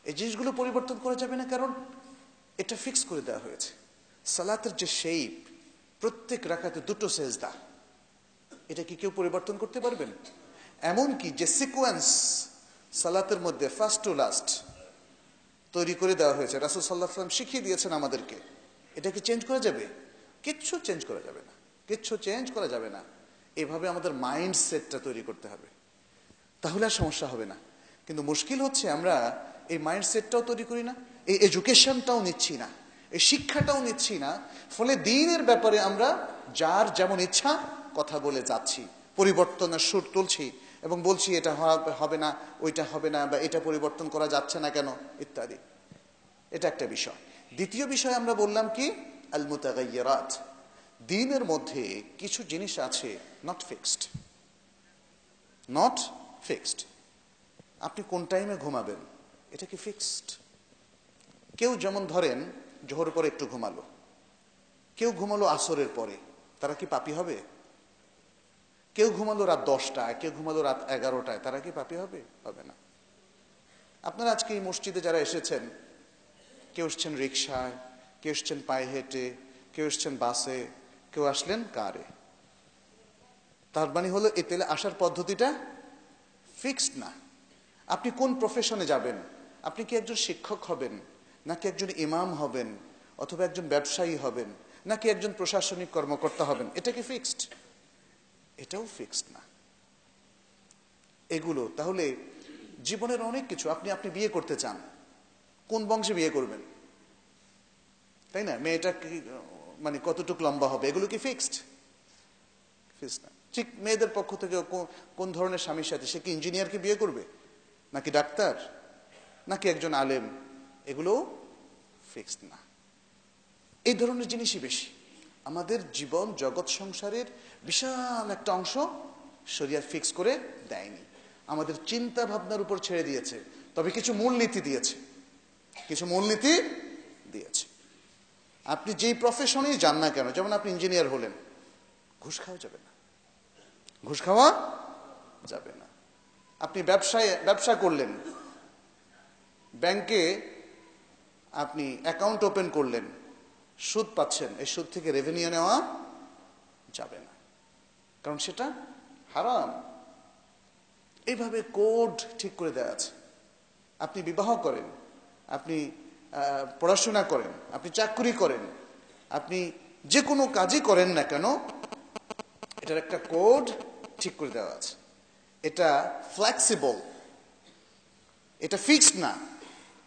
এই জিনিসগুলো পরিবর্তন করা যাবে না কারণ এটা ফিক্স করে দেওয়া হয়েছে। সালাতের যে শেপ, প্রত্যেক রাকাতে 2টো সেজদা, এটা কি কেউ পরিবর্তন করতে পারবেন? এমনকি যে সিকোয়েন্স সালাতের মধ্যে ফার্স্ট টু লাস্ট তৈরি করে দেওয়া হয়েছে, রাসূল সাল্লাল্লাহু আলাইহি ওয়াসাল্লাম শিখিয়ে দিয়েছেন আমাদেরকে, এটা কি চেঞ্জ করা যাবে? কিচ্ছু চেঞ্জ করা যাবে না, কিচ্ছু চেঞ্জ করা যাবে না। এভাবে আমাদের মাইন্ড সেটটা তৈরি করতে হবে, তাহলে আর সমস্যা হবে না। কিন্তু মুশকিল হচ্ছে আমরা এই মাইন্ড সেটটাও তৈরি করি না, এই এডুকেশনটাও নিচ্ছি না, এই শিক্ষাটাও নিচ্ছি না। ফলে দ্বীনের ব্যাপারে আমরা যার যেমন ইচ্ছা কথা বলে যাচ্ছি, পরিবর্তনের সুর তুলছি এবং বলছি এটা হবে না, ওইটা হবে না, বা এটা পরিবর্তন করা যাচ্ছে না কেন ইত্যাদি। এটা একটা বিষয়। দ্বিতীয় বিষয় আমরা বললাম কি, আল মুতাগায়্যিরাত, দ্বীনের মধ্যে কিছু জিনিস আছে নট ফিক্সড। Not fixed. আপনি কোন টাইমে ঘুমাবেন এটা কি ফিক্সড? কেউ যেমন ধরেন জোহর পরে একটু ঘুমালো, কেউ ঘুমালো আসরের পরে, তারা কি পাপী হবে? কেউ ঘুমালো রাত 10টায়, কেউ ঘুমালো রাত 11টায়, তারা কি পাপী হবে? হবে না। আপনারা আজকে এই মসজিদে যারা এসেছেন, কেউ এসছেন রিকশায়, কেউ এসছেন পায়ে হেঁটে, কেউ এসছেন বাসে, কেউ আসলেন কারে। তার মানে হলো এ তেলে আসার পদ্ধতিটা ফিক্সড না। আপনি কোন প্রফেশনে যাবেন, আপনি কি একজন শিক্ষক হবেন, নাকি একজন ইমাম হবেন, অথবা একজন ব্যবসায়ী হবেন, নাকি একজন প্রশাসনিক কর্মকর্তা হবেন, এটা কি ফিক্সড? এটাও ফিক্সড না। এগুলো তাহলে জীবনের অনেক কিছু। আপনি বিয়ে করতে চান, কোন বংশে বিয়ে করবেন, তাই না? মেয়েটা কি মানে কতটুকু লম্বা হবে, এগুলো কি ফিক্সড? ফিক্সড না। ঠিক মেয়েদের পক্ষ থেকে কোন ধরনের স্বামীর সাথে, সে কি ইঞ্জিনিয়ারকে বিয়ে করবে, নাকি ডাক্তার, নাকি একজন আলেম, এগুলো ফিক্সড না। এই ধরনের জিনিসই বেশি। আমাদের জীবন জগৎ সংসারের বিশাল একটা অংশ শরিয়াত ফিক্স করে দেয়নি, আমাদের চিন্তা ভাবনার উপর ছেড়ে দিয়েছে। তবে কিছু মূলনীতি দিয়েছে, কিছু মূলনীতি দিয়েছে। আপনি যেই প্রফেশনেই যান না কেন, যেমন আপনি ইঞ্জিনিয়ার হলেন, ঘুষ খাওয়া যাবে না, ঘুষ খাওয়া যাবে না। আপনি ব্যবসা করলেন, ব্যাংকে আপনি অ্যাকাউন্ট ওপেন করলেন, সুদ পাচ্ছেন, এই সুদ থেকে রেভিনিউ নেওয়া যাবে না, কারণ সেটা হারাম। এইভাবে কোড ঠিক করে দেওয়া আছে। আপনি বিবাহ করেন, আপনি পড়াশোনা করেন, আপনি চাকরি করেন, আপনি যে কোনো কাজই করেন না কেন, এটার একটা কোড ঠিক করে দেওয়া আছে। এটা ফ্লেক্সিবল, এটা ফিক্সড না।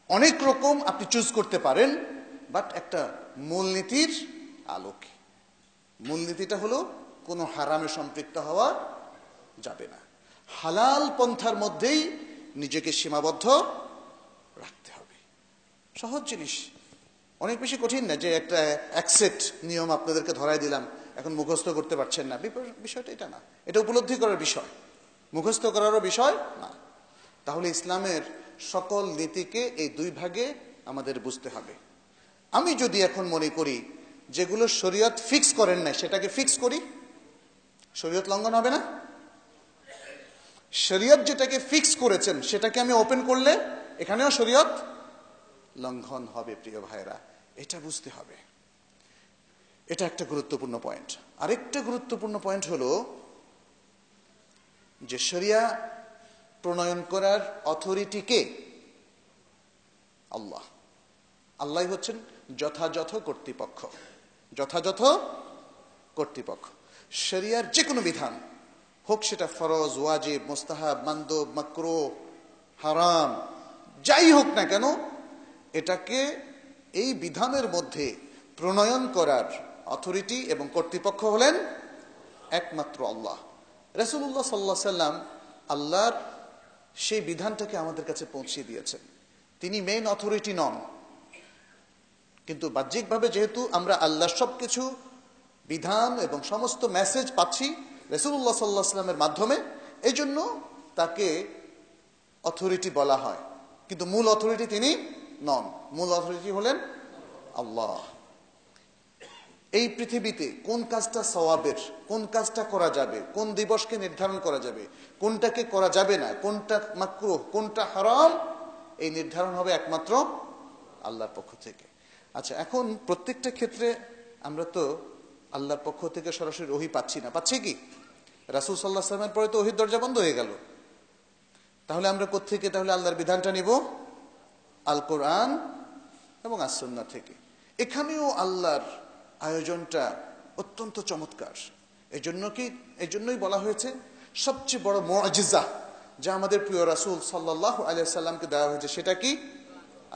অনেক রকম আপনি চুজ করতে পারেন, বাট একটা মূলনীতির আলোকে। মূলনীতিটা হলো কোনো হারামে সম্পৃক্ত হওয়া যাবে না, হালাল পন্থার মধ্যেই নিজেকে সীমাবদ্ধ রাখতে হবে। সহজ জিনিস, অনেক বেশি কঠিন না যে একটা এক নিয়ম আপনাদেরকে ধরাই দিলাম, এখন মুখস্থ করতে পারছেন না। বিষয়টা এটা না, এটা উপলব্ধি করার বিষয়, মুখস্থ করারও বিষয় না। তাহলে ইসলামের সকল নীতিকে এই দুই ভাগে আমাদের বুঝতে হবে। আমি যদি এখন মনে করি যেগুলো শরীয়ত ফিক্স করেন না সেটাকে ফিক্স করি, শরীয়ত লঙ্ঘন হবে না? শরীয়ত যেটাকে ফিক্স করেছেন সেটাকে আমি ওপেন করলে এখানেও শরীয়ত লঙ্ঘন হবে। প্রিয় ভাইরা, এটা বুঝতে হবে। এটা একটা গুরুত্বপূর্ণ পয়েন্ট। আরেকটা গুরুত্বপূর্ণ পয়েন্ট হলো যে শরিয়া প্রণয়ন করার অথরিটি কে? আল্লাহ। আল্লাহ হচ্ছেন যথাযথ কর্তৃপক্ষ, যথাযথ কর্তৃপক্ষ। শরিয়ার যে কোনো বিধান হোক, সেটা ফরজ, ওয়াজিব, মুস্তাহাব, মানদুব, মাকরুহ, হারাম, যাই হোক না কেন, এটাকে এই বিধানের মধ্যে প্রণয়ন করার অথরিটি এবং কর্তৃপক্ষ হলেন একমাত্র আল্লাহ। রাসূলুল্লাহ সাল্লাল্লাহু আলাইহি সাল্লাম আল্লাহর সেই বিধানটাকে আমাদের কাছে পৌঁছে দিয়েছেন। তিনি মেইন অথরিটি নন, কিন্তু বাহ্যিকভাবে যেহেতু আমরা আল্লাহর সবকিছু বিধান এবং সমস্ত মেসেজ পাচ্ছি রাসূলুল্লাহ সাল্লাল্লাহু আলাইহি সাল্লামের মাধ্যমে, এই জন্য তাকে অথরিটি বলা হয়। কিন্তু মূল অথরিটি তিনি নন, মূল অথরিটি হলেন আল্লাহ। এই পৃথিবীতে কোন কাজটা সওয়াবের, কোন কাজটা করা যাবে, কোন দিবসকে নির্ধারণ করা যাবে, কোনটাকে করা যাবে না, কোনটা মাকরুহ, কোনটা হারাম, এই নির্ধারণ হবে একমাত্র আল্লাহর পক্ষ থেকে। আচ্ছা, এখন প্রত্যেকটা ক্ষেত্রে আমরা তো আল্লাহর পক্ষ থেকে সরাসরি ওহী পাচ্ছি না। পাচ্ছি কি? রাসূল সাল্লাল্লাহু আলাইহি ওয়াসাল্লামের পরে তো ওহীর দরজা বন্ধ হয়ে গেল। তাহলে আমরা কোত্থেকে তাহলে আল্লাহর বিধানটা নিব? আল কোরআন এবং আস সুন্নাহ থেকে। এখানেও আল্লাহর আয়োজনটা অত্যন্ত চমৎকার। এই জন্যই বলা হয়েছে সবচেয়ে বড় মুআজিজা যা আমাদের প্রিয় রাসূল সাল্লাল্লাহু আলাইহি ওয়াসাল্লামকে দেওয়া হয়েছে সেটা কি?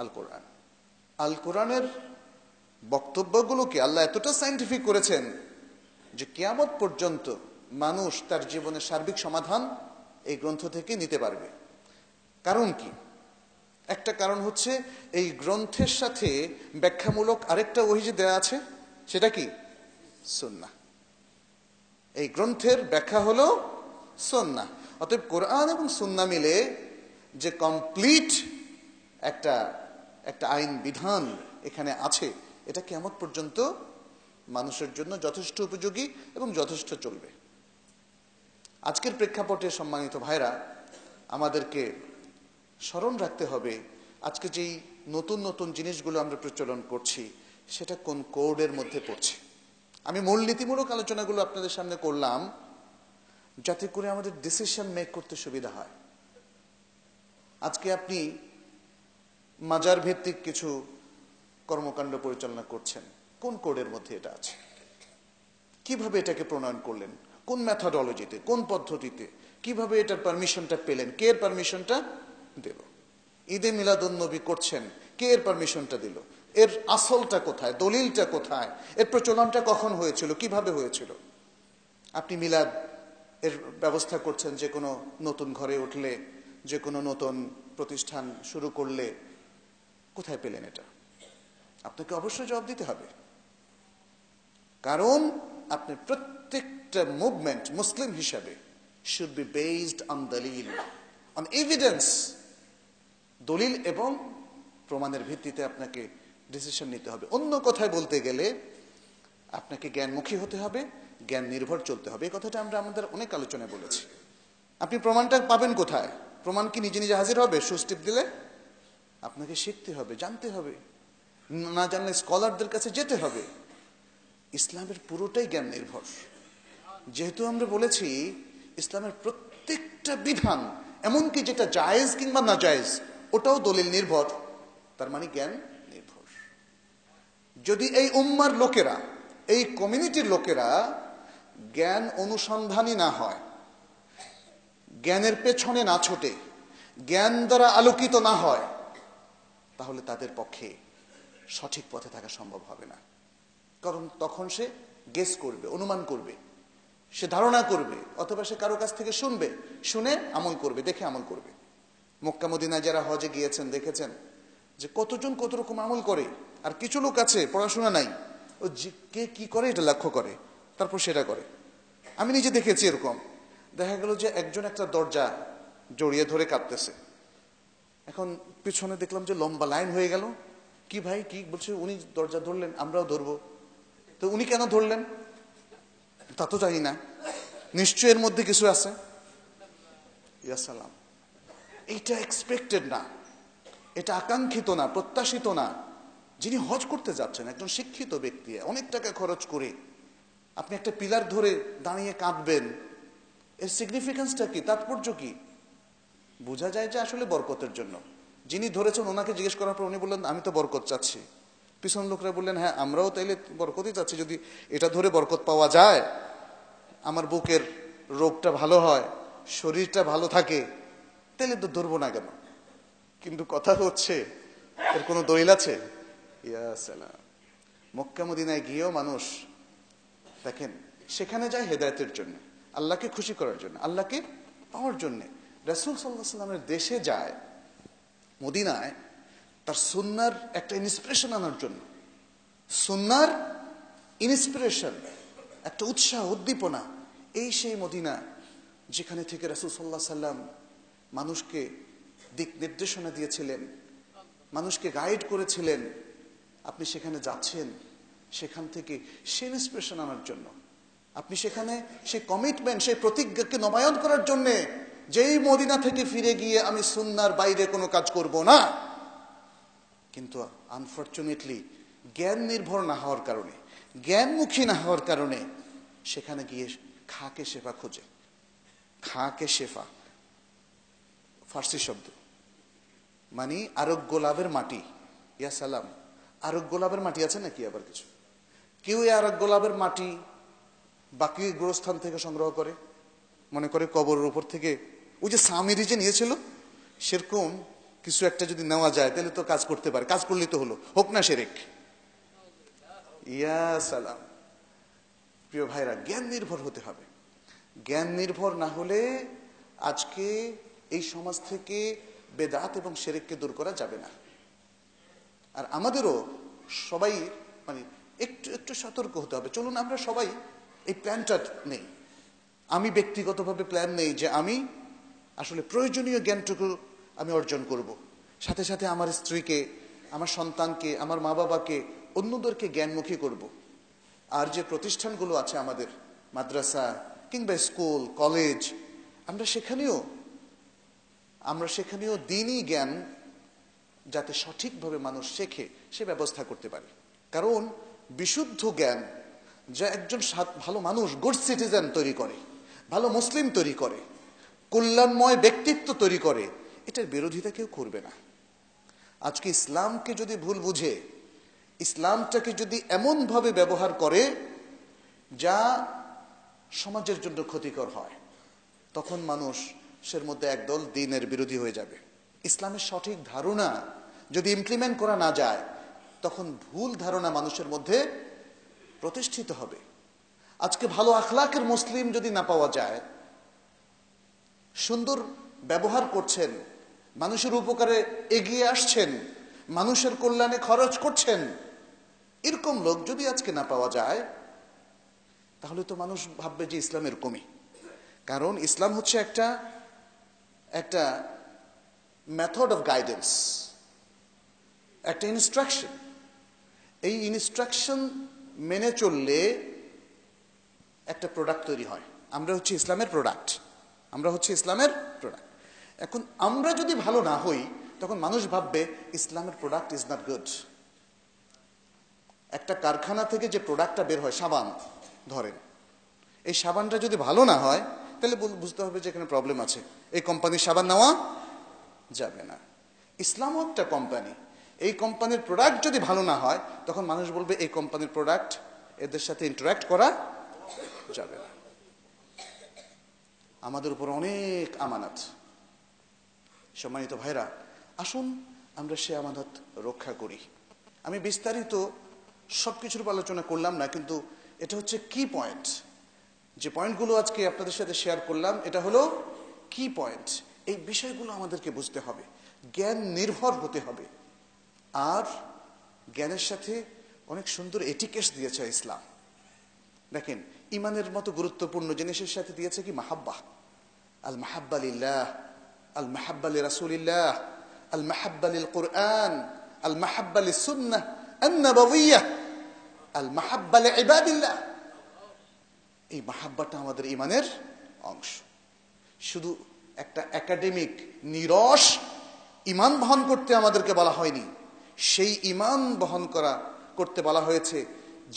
আল কোরআন। আল কোরআনের বক্তব্যগুলোকে আল্লাহ এতটা সায়েন্টিফিক করেছেন যে কিয়ামত পর্যন্ত মানুষ তার জীবনের সার্বিক সমাধান এই গ্রন্থ থেকে নিতে পারবে। কারণ কি? একটা কারণ হচ্ছে এই গ্রন্থের সাথে ব্যাখ্যামূলক আরেকটা ওহী যে দেয়া আছে, সেটা কি? সুন্নাহ। এই গ্রন্থের ব্যাখ্যা হলো সুন্নাহ। অতএব কোরআন এবং সুন্নাহ মিলে যে কমপ্লিট একটা আইন বিধান এখানে আছে, এটা কিয়ামত পর্যন্ত মানুষের জন্য যথেষ্ট উপযোগী এবং যথেষ্ট চলবে। আজকের প্রেক্ষাপটে সম্মানিত ভাইরা, আমাদেরকে স্মরণ রাখতে হবে আজকে যেই নতুন নতুন জিনিসগুলো আমরা প্রচলন করছি সেটা কোন কোডের মধ্যে পড়ছে। আমি মূলনীতিমূলক আলোচনাগুলো আপনাদের সামনে করলাম যাতে করে আমাদের ডিসিশন মেক করতে সুবিধা হয়। আজকে আপনি মাজার ভিত্তিক কিছু কর্মকাণ্ড পরিচালনা করছেন, কোন কোডের মধ্যে এটা আছে? কিভাবে এটাকে প্রণয়ন করলেন? কোন মেথডোলজিতে, কোন পদ্ধতিতে, কিভাবে এটার পারমিশনটা পেলেন? কে এর পারমিশনটা দিল? ঈদে মিলাদুন্নবী করছেন, কে এর পারমিশনটা দিল? এর আসলটা কোথায়? দলিলটা কোথায়? এর প্রচলনটা কখন হয়েছিল? কিভাবে হয়েছিল? আপনি মিলাদ এর ব্যবস্থা করছেন যে কোনো নতুন ঘরে উঠলে, যে কোনো নতুন প্রতিষ্ঠান শুরু করলে, কোথায় পেলেন এটা? আপনাকে অবশ্যই জবাব দিতে হবে। কারণ আপনার প্রত্যেকটা মুভমেন্ট মুসলিম হিসাবে শুড বি বেসড অন দলিল, অন এভিডেন্স। দলিল এবং প্রমাণের ভিত্তিতে আপনাকে ডিসিশন নিতে হবে। অন্য কথায় বলতে গেলে আপনাকে জ্ঞানমুখী হতে হবে, জ্ঞান নির্ভর চলতে হবে। এই কথাটা আমরা আমাদের অনেক আলোচনায় বলেছি। আপনি প্রমাণটা পাবেন কোথায়? প্রমাণ কি নিজে নিজে হাজির হবে সুস্টিপ দিলে? আপনাকে শিখতে হবে, জানতে হবে, না জানলে স্কলারদের কাছে যেতে হবে। ইসলামের পুরোটাই জ্ঞান নির্ভর। যেহেতু আমরা বলেছি ইসলামের প্রত্যেকটা বিধান, এমনকি যেটা জায়েজ কিংবা না জায়েজ, ওটাও দলিল নির্ভর, তার মানে জ্ঞান নির্ভর। যদি এই উম্মার লোকেরা, এই কমিউনিটির লোকেরা জ্ঞান অনুসন্ধানী না হয়, জ্ঞানের পেছনে না ছোটে, জ্ঞান দ্বারা আলোকিত না হয়, তাহলে তাদের পক্ষে সঠিক পথে থাকা সম্ভব হবে না। কারণ তখন সে গেস করবে, অনুমান করবে, সে ধারণা করবে, অথবা সে কারো কাছ থেকে শুনবে, শুনে আমল করবে, দেখে আমল করবে। মক্কা মদিনায় যারা হজে গিয়েছেন দেখেছেন যে কতজন কত রকম আমল করে, আর কিছু লোক আছে পড়াশোনা নাই, ও কে কি করে এটা লক্ষ্য করে, তারপর সেটা করে। আমি নিজে দেখেছি এরকম। দেখা গেল যে একজন একটা দরজা জড়িয়ে ধরে কাঁদতেছে, এখন পিছনে দেখলাম যে লম্বা লাইন হয়ে গেল। কি ভাই, কি বলছে? উনি দরজা ধরলেন, আমরাও ধরবো। তো উনি কেন ধরলেন তা তো জানি না, নিশ্চয় এর মধ্যে কিছু আছে। ইয়া সালাম, এইটা এক্সপেক্টেড না, এটা আকাঙ্ক্ষিত না, প্রত্যাশিত না। যিনি হজ করতে যাচ্ছেন, একজন শিক্ষিত ব্যক্তি, অনেক টাকা খরচ করে আপনি একটা পিলার ধরে দাঁড়িয়ে কাঁদবেন, এর সিগনিফিকেন্সটা কি, তাৎপর্য কি? বোঝা যায় যে আসলে বরকতের জন্য। যিনি ধরেছেন ওনাকে জিজ্ঞেস করার পর উনি বললেন আমি তো বরকত চাচ্ছি। পিছন লোকরা বললেন হ্যাঁ আমরাও তাইলে বরকতই চাচ্ছি, যদি এটা ধরে বরকত পাওয়া যায়, আমার বুকের রোগটা ভালো হয়, শরীরটা ভালো থাকে, তাইলে তো ধরবো না কেন? কিন্তু কথা হচ্ছে এর কোনো দলিল আছে? ইয়া সালাম, মক্কা মদিনায় গিয়েও মানুষ দেখেন সেখানে যায় হেদায়েতের জন্য, আল্লাহকে খুশি করার জন্য, আল্লাহকে পাওয়ার জন্য। রাসূল সাল্লাল্লাহু আলাইহি ওয়াসাল্লামের দেশে যায় মদিনায় তার সুন্নাহর একটা ইন্সপিরেশন আনার জন্য। সুন্নাহর ইন্সপিরেশন, একটা উৎসাহ, উদ্দীপনা। এই সেই মদিনা যেখানে থেকে রাসূল সাল্লাল্লাহু আলাইহি ওয়াসাল্লাম মানুষকে দিক নির্দেশনা দিয়েছিলেন, মানুষকে গাইড করেছিলেন। আপনি সেখানে যাচ্ছেন সেখান থেকে সেই ইন্সপিরেশন আনার জন্য, আপনি সেখানে সেই কমিটমেন্ট, সেই প্রতিজ্ঞাকে নবায়ন করার জন্য, যেই মদিনা থেকে ফিরে গিয়ে আমি সুন্নাহর বাইরে কোনো কাজ করব না। কিন্তু আনফরচুনেটলি জ্ঞান নির্ভর না হওয়ার কারণে, জ্ঞানমুখী না হওয়ার কারণে সেখানে গিয়ে খাকে শেফা খোঁজে। খাকে শেফা ফার্সি শব্দ, মানে আরোগ্য লাভের মাটি। ইয়া সালাম, আরোগ্য লাভের মাটি আছে নাকি আবার কিছু? কেউ এই আরোগ্য লাভের মাটি বাকি গোরস্থান থেকে সংগ্রহ করে, মনে করে কবরের উপর থেকে, ওই যে সামিরি যে নিয়েছিল সেরকম কিছু একটা যদি নেওয়া যায় তাহলে তো কাজ করতে পারে, কাজ করলেই তো হলো, হোক না শিরক। ইয়া সালাম, প্রিয় ভাইরা, জ্ঞান নির্ভর হতে হবে। জ্ঞান নির্ভর না হলে আজকে এই সমাজ থেকে বেদাত এবং শিরককে দূর করা যাবে না। আর আমাদেরও সবাই মানে একটু একটু সতর্ক হতে হবে। চলুন আমরা সবাই এই প্ল্যানটা নেই। আমি ব্যক্তিগতভাবে প্ল্যান নেই যে আমি আসলে প্রয়োজনীয় জ্ঞানটুকু আমি অর্জন করব, সাথে সাথে আমার স্ত্রীকে, আমার সন্তানকে, আমার মা বাবাকে, অন্যদেরকে জ্ঞানমুখী করব। আর যে প্রতিষ্ঠানগুলো আছে আমাদের, মাদ্রাসা কিংবা স্কুল কলেজ, আমরা সেখানেও দ্বীনি জ্ঞান যাতে সঠিকভাবে মানুষ শেখে সে ব্যবস্থা করতে পারি। কারণ বিশুদ্ধ জ্ঞান যা একজন ভালো মানুষ, গুড সিটিজেন তৈরি করে, ভালো মুসলিম তৈরি করে, কল্যাণময় ব্যক্তিত্ব তৈরি করে, এটার বিরোধিতা কেউ করবে না। আজকে ইসলামকে যদি ভুল বুঝে, ইসলামটাকে যদি এমনভাবে ব্যবহার করে যা সমাজের জন্য ক্ষতিকর হয়, তখন মানুষের মধ্যে একদল দ্বীনের বিরোধী হয়ে যাবে। ইসলামের সঠিক ধারণা যদি ইমপ্লিমেন্ট করা না যায়, তখন ভুল ধারণা মানুষের মধ্যে প্রতিষ্ঠিত হবে। আজকে ভালো আখলাকের মুসলিম যদি না পাওয়া যায়, সুন্দর ব্যবহার করছেন, মানুষের উপকারে এগিয়ে আসছেন, মানুষের কল্যাণে খরচ করছেন, এরকম লোক যদি আজকে না পাওয়া যায়, তাহলে তো মানুষ ভাববে যে ইসলাম এরকমই। কারণ ইসলাম হচ্ছে একটা মেথড অফ গাইডেন্স, একটা ইনস্ট্রাকশন। এই ইনস্ট্রাকশন মেনে চললে একটা প্রোডাক্ট তৈরি হয়। আমরা হচ্ছে ইসলামের প্রোডাক্ট। এখন আমরা যদি ভালো না হই, তখন মানুষ ভাববে ইসলামের প্রোডাক্ট ইজ নট গুড। একটা কারখানা থেকে যে প্রোডাক্টটা বের হয়, সাবান ধরেন, এই সাবানটা যদি ভালো না হয়, তাহলে বুঝতে হবে যে এখানে প্রবলেম আছে, এই কোম্পানির সাবান নেওয়া যাবে না। ইসলামও একটা কোম্পানি, এই কোম্পানির প্রোডাক্ট যদি ভালো না হয়, তখন মানুষ বলবে এই কোম্পানির প্রোডাক্ট, এদের সাথে ইন্টারাক্ট করা যাবে না। আমাদের উপর অনেক আমানত। সম্মানিত ভাইরা, আসুন আমরা সে আমানত রক্ষা করি। আমি বিস্তারিত সবকিছুর আলোচনা করলাম না, কিন্তু এটা হচ্ছে কি পয়েন্ট। যে পয়েন্টগুলো আজকে আপনাদের সাথে শেয়ার করলাম, এটা হলো কি পয়েন্ট। এই বিষয়গুলো আমাদেরকে বুঝতে হবে, জ্ঞান নির্ভর হতে হবে। আর জ্ঞানের সাথে অনেক সুন্দর এটিকেটস দিয়েছে ইসলাম। দেখেন, ইমানের মতো গুরুত্বপূর্ণ জিনিসের সাথে দিয়েছে কি? মাহাব্বা। আল মাহাব্বা লিল্লাহ, আল মাহাব্বা লিরাসূলিল্লাহ, আল মাহাব্বা লিল কুরআন, আল মাহাব্বা লিসুন্নাহ আন-নববিয়্যাহ, আল মাহাব্বা লিইবাদিল্লাহ। এই মাহাব্বাটা আমাদের ইমানের অংশ। শুধু একটা একাডেমিক নিরস ইমান বহন করতে আমাদেরকে বলা হয়নি, সেই ইমান বহন করতে বলা হয়েছে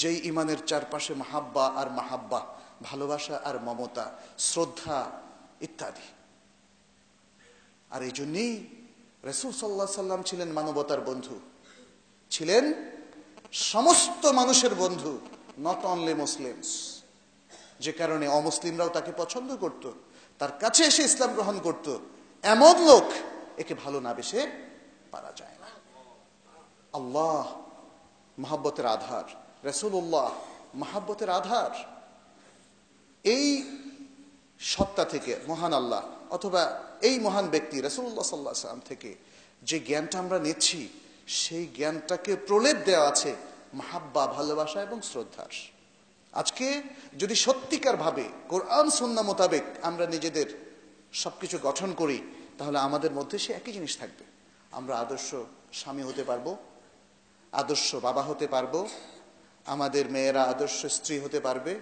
যেই ইমানের চারপাশে মাহাব্বা আর মাহাব্বা, ভালোবাসা আর মমতা, শ্রদ্ধা ইত্যাদি। আর এই জন্যই রাসূল সাল্লাল্লাহু আলাইহি সাল্লাম ছিলেন মানবতার বন্ধু, ছিলেন সমস্ত মানুষের বন্ধু, নট অনলি মুসলিমস। যে কারণে অমুসলিমরাও তাকে পছন্দ করত, তার কাছে এসে ইসলাম গ্রহণ করত। এমন লোক, একে ভালো না বেশে পারা যায় না। আল্লাহ মহব্বতের আধার, রাসূলুল্লাহ মহব্বতের আধার। এই সত্তা থেকে, মহান আল্লাহ অথবা এই মহান ব্যক্তি রাসূলুল্লাহ সাল্লাল্লাহু আলাইহি ওয়াসাল্লাম থেকে যে জ্ঞানটা আমরা নিচ্ছি, সেই জ্ঞানটাকে প্রলেপ দেওয়া আছে মাহাব্বা, ভালোবাসা এবং শ্রদ্ধার। আজকে যদি সত্যিকার ভাবে কোরআন সুন্নাহ মোতাবেক আমরা নিজেদের সবকিছু গঠন করি, তাহলে আমাদের মধ্যে সে একই জিনিস থাকবে। আমরা আদর্শ স্বামী হতে পারবো, আদর্শ বাবা হতে পারবো, আমাদের মেয়েরা আদর্শ স্ত্রী হতে পারবে,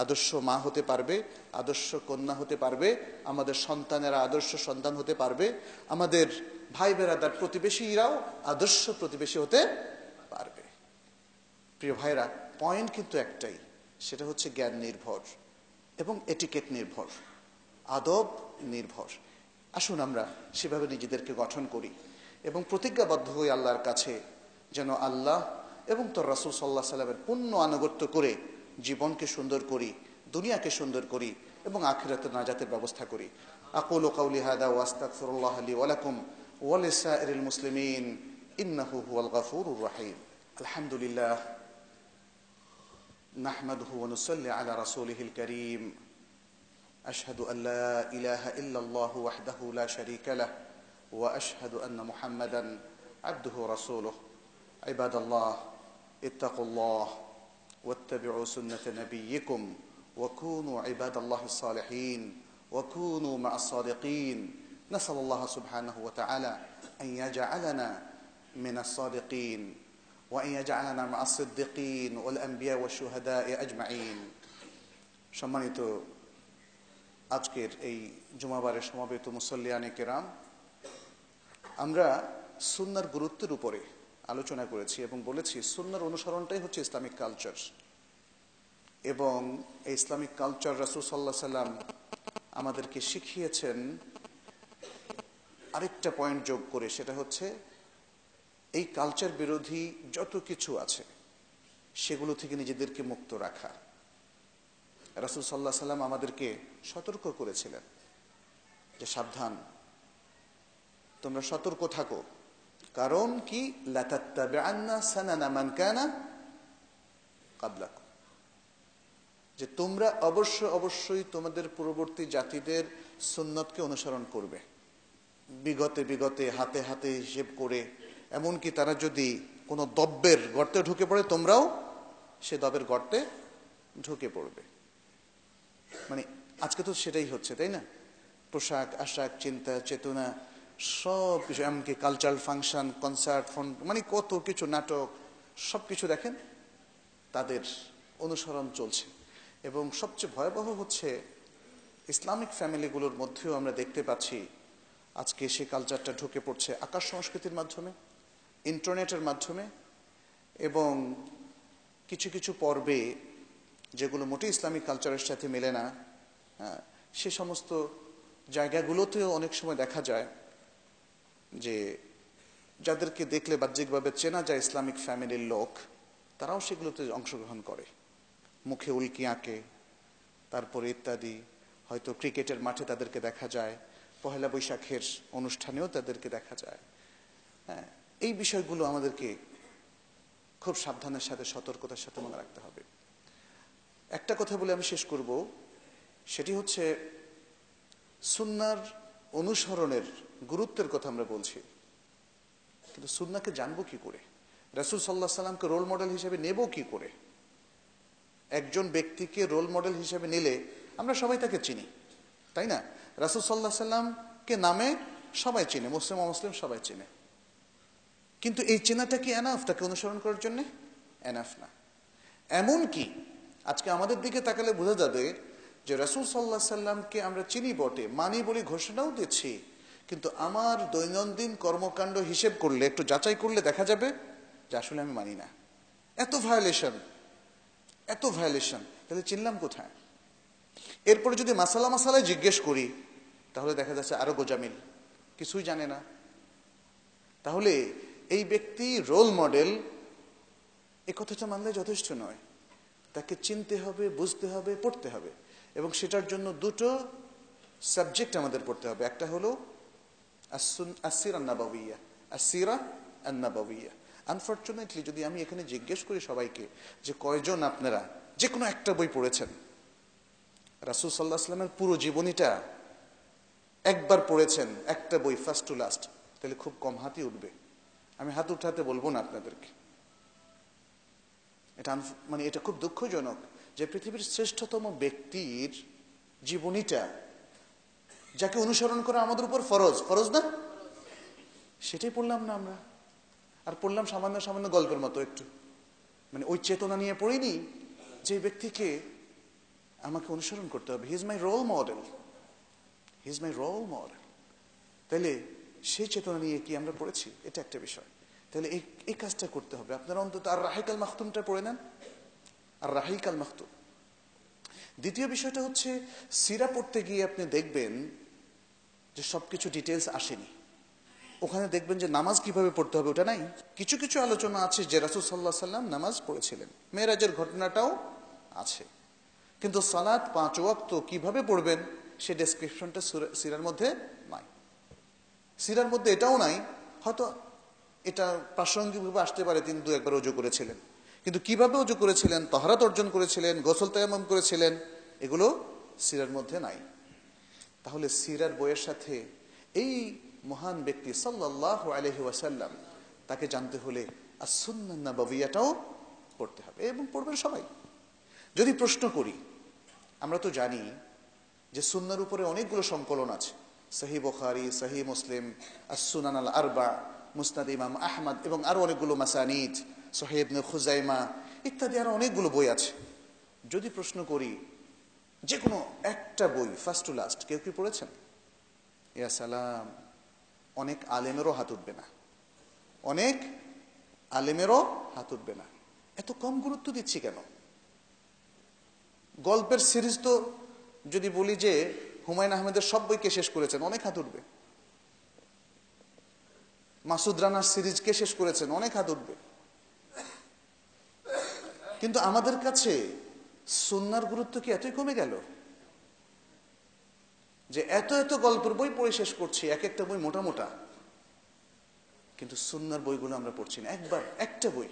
আদর্শ মা হতে পারবে, আদর্শ কন্যা হতে পারবে, আমাদের সন্তানেরা আদর্শ সন্তান হতে পারবে, আমাদের ভাই বেরাদার প্রতিবেশীরাও আদর্শ প্রতিবেশী হতে পারবে। প্রিয় ভাইরা, পয়েন্ট কিন্তু একটাই, সেটা হচ্ছে জ্ঞান নির্ভর এবং এটিকেট নির্ভর, আদব নির্ভর। আসুন আমরা সেভাবে নিজেদেরকে গঠন করি এবং প্রতিজ্ঞাবদ্ধ হই আল্লাহর কাছে, যেন আল্লাহ এবং তোর রাসূল সাল্লাল্লাহু আলাইহি সাল্লামের পূর্ণ আনুগত্য করে জীবনকে সুন্দর করি, দুনিয়াকে সুন্দর করি এবং আখিরাতে নাজাতের ব্যবস্থা করি। আকুলু কাউলি হাদা ওয়া আস্তাগফিরুল্লাহ লি ওয়া লাকুম ওয়া লিসাইরিল মুসলিমিন ইন্নাহু হুয়াল গফুরুর রহিম। আলহামদুলিল্লাহ নাহমাদুহু ওয়া নুসাল্লি আলা রাসূলিহিল কারীম। أشهد أن لا إله إلا الله وحده لا شريك له وأشهد أن محمدا عبده ورسوله عباد الله اتقوا الله واتبعوا سنة نبيكم وكونوا عباد الله الصالحين وكونوا مع الصادقين نسأل الله سبحانه وتعالى أن يجعلنا من الصادقين وأن يجعلنا مع الصديقين والأنبياء والشهداء أجمعين সম্মানিত আজকের এই জুমাবারের সমাবেত মুসল্লিয়ানে কেরাম, আমরা সুন্নাহর গুরুত্বের উপরে আলোচনা করেছি এবং বলেছি সুন্নাহর অনুসরণটাই হচ্ছে ইসলামিক কালচার। এবং এই ইসলামিক কালচার রাসূল সাল্লাল্লাহু আলাইহি সাল্লাম আমাদেরকে শিখিয়েছেন আরেকটা পয়েন্ট যোগ করে, সেটা হচ্ছে এই কালচার বিরোধী যত কিছু আছে সেগুলো থেকে নিজেদেরকে মুক্ত রাখা। রাসূল সাল্লাল্লাহু আলাইহি সাল্লাম আমাদেরকে সতর্ক করেছিলেন যে সাবধান, তোমরা সতর্ক থাকো, কারণ কি লা তাত্তাবিআন্না সানানা মান কানা ক্বাবলাকুম, যে তোমরা অবশ্যই তোমাদের পূর্ববর্তী জাতিদের সুন্নতকে অনুসরণ করবে। বিগতে হাতে হাতে হিসেব করে, এমনকি তারা যদি কোনো দব্বের গর্তে ঢুকে পড়ে তোমরাও সে দবের গর্তে ঢুকে পড়বে। মানে আজকে তো সেটাই হচ্ছে, তাই না? পোশাক আশাক, চিন্তা চেতনা, সব কিছু, এমনকি কালচারাল ফাংশন, কনসার্ট, মানে কত কিছু, নাটক, সব কিছু দেখেন তাদের অনুসরণ চলছে। এবং সবচেয়ে ভয়াবহ হচ্ছে ইসলামিক ফ্যামিলিগুলোর মধ্যেও আমরা দেখতে পাচ্ছি আজকে সেই কালচারটা ঢুকে পড়ছে আকাশ সংস্কৃতির মাধ্যমে, ইন্টারনেটের মাধ্যমে, এবং কিছু কিছু পর্বে যেগুলো মোটেই ইসলামিক কালচারের সাথে মেলে না, সে সমস্ত জায়গাগুলোতেও অনেক সময় দেখা যায় যে যাদেরকে দেখলে বাহ্যিকভাবে চেনা যায় ইসলামিক ফ্যামিলির লোক, তারাও সেগুলোতে অংশগ্রহণ করে, মুখে উল্কি আঁকে, তারপরে ইত্যাদি। হয়তো ক্রিকেটের মাঠে তাদেরকে দেখা যায়, পহেলা বৈশাখের অনুষ্ঠানেও তাদেরকে দেখা যায়। এই বিষয়গুলো আমাদেরকে খুব সাবধানের সাথে, সতর্কতার সাথে মনে রাখতে হবে। একটা কথা বলে আমি শেষ করব, সেটি হচ্ছে সুন্নাহর অনুসরণের গুরুত্বের কথা আমরা বলছি, কিন্তু সুন্নাহকে জানবো কি করে, রাসূল সাল্লাল্লাহু আলাইহি সাল্লামকে রোল মডেল হিসেবে নেব কি করে? একজন ব্যক্তিকে রোল মডেল হিসেবে নিলে আমরা সবাই তাকে চিনি, তাই না? রাসূল সাল্লাল্লাহু আলাইহি সাল্লামকে নামে সবাই চিনে, মুসলিম অমুসলিম সবাই চিনে, কিন্তু এই চেনাটা কি এনাফ তাকে অনুসরণ করার জন্য? এনাফ না। এমন কি আজকে আমাদের দিকে তাকালে বোঝা যাবে যে রাসূল সাল্লাল্লাহু আলাইহি সাল্লামকে আমরা চিনি বটে, মানি বলে ঘোষণাও দিচ্ছি, কিন্তু আমার দৈনন্দিন কর্মকাণ্ড হিসেব করলে, একটু যাচাই করলে দেখা যাবে যে আসলে আমি মানি না। এত ভায়োলেশন। তাহলে চিনলাম কোথায়? এরপরে যদি মাসালায় জিজ্ঞেস করি তাহলে দেখা যাচ্ছে আরো গোজামিল, কিছুই জানে না। তাহলে এই ব্যক্তি রোল মডেল, এ কথাটা মানলে যথেষ্ট নয়, তাকে চিনতে হবে, বুঝতে হবে, পড়তে হবে। এবং সেটার জন্য দুটো সাবজেক্ট আমাদের পড়তে হবে। একটা হলো আসিরা আন-নাবাউইয়া। আনফরচুনেটলি যদি আমি এখানে জিজ্ঞেস করি সবাইকে যে কয়জন আপনারা যে কোনো একটা বই পড়েছেন, রাসূল সাল্লাল্লাহু আলাইহি ওয়াসাল্লামের পুরো জীবনীটা একবার পড়েছেন, একটা বই ফার্স্ট টু লাস্ট, তাহলে খুব কম হাতই উঠবে। আমি হাত উঠাতে বলবো না আপনাদেরকে। এটা খুব দুঃখজনক যে পৃথিবীর শ্রেষ্ঠতম ব্যক্তির জীবনীটা, যাকে অনুসরণ করা আমাদের উপর ফরজ না, সেটাই পড়লাম না আমরা। আর পড়লাম সামান্য গল্পের মতো একটু, মানে ওই চেতনা নিয়ে পড়িনি যে ব্যক্তিকে আমাকে অনুসরণ করতে হবে। He is my role model. তাহলে সেই চেতনা নিয়ে কি আমরা পড়েছি? এটা একটা বিষয়। তাহলে এই কাজটা করতে হবে। আপনারা অন্তত আর রাহিক আল মাখতুমটা পড়ে নেন, আর রাহিক আল মাখতুম। দ্বিতীয় বিষয়টা হচ্ছে সিরা পড়তে গিয়ে আপনি দেখবেন যে সবকিছু ডিটেলস আসেনি। ওখানে দেখবেন যে নামাজ কিভাবে পড়তে হবে ওটা নাই। কিছু কিছু আলোচনা আছে যে রাসূল সাল্লাল্লাহু আলাইহি ওয়াসাল্লাম নামাজ পড়েছিলেন, মেরাজের ঘটনাটাও আছে, কিন্তু সালাত 5 ওয়াক্ত কিভাবে পড়বেন সে ডেসক্রিপশনটা সিরার মধ্যে নাই। সিরার মধ্যে এটাও নাই, হয়তো এটা প্রাসঙ্গিকভাবে আসতে পারে তিনি 2-1 বার ওযু করেছিলেন, কিন্তু কিভাবে ওযু করেছিলেন, তাহারাত অর্জন করেছিলেন, গোসল তায়াম্মুম করেছিলেন, এগুলো সিরার মধ্যে নাই। তাহলে সিরার বইয়ের সাথে এই মহান ব্যক্তি সাল্লাল্লাহু আলাইহি ওয়াসাল্লাম তাকে জানতে হলে as-সুন্নাহ নাবাবিয়াটাও পড়তে হবে, এবং পড়বেন সবাই। যদি প্রশ্ন করি, আমরা তো জানি যে সুন্নাহর উপরে অনেকগুলো সংকলন আছে, সহিহ বুখারী, সহিহ মুসলিম, আস-সুনান আল-আরবা, মুসনাদ ইমাম আহমদ, এবং আরো অনেকগুলো মাসানিদ, সহিহ ইবনে খুজাইমা ইত্যাদি আরো অনেকগুলো বই আছে। যদি প্রশ্ন করি যে কোনো একটা বই ফার্স্ট টু লাস্ট কেউ কি পড়েছেন? ইয়া সালাম, অনেক আলেমেরও হাত উঠবে না, অনেক আলেমেরও হাত উঠবে না। এত কম গুরুত্ব দিচ্ছি কেন? গল্পের সিরিজ তো যদি বলি যে হুমায়ুন আহমেদের সব বই কে শেষ করেছেন, অনেক হাত উঠবে। মাসুদ রানার সিরিজ কে শেষ করেছেন, অনেক হাত উঠবে। কিন্তু আমাদের কাছে সুন্নাহর গুরুত্ব কি এতই কমে গেল যে এত এত গল্পের বই পড়ে শেষ করছি, এক একটা বই মোটা মোটা, কিন্তু সুন্নাহর বইগুলো আমরা পড়ছি না। একবার একটা বই।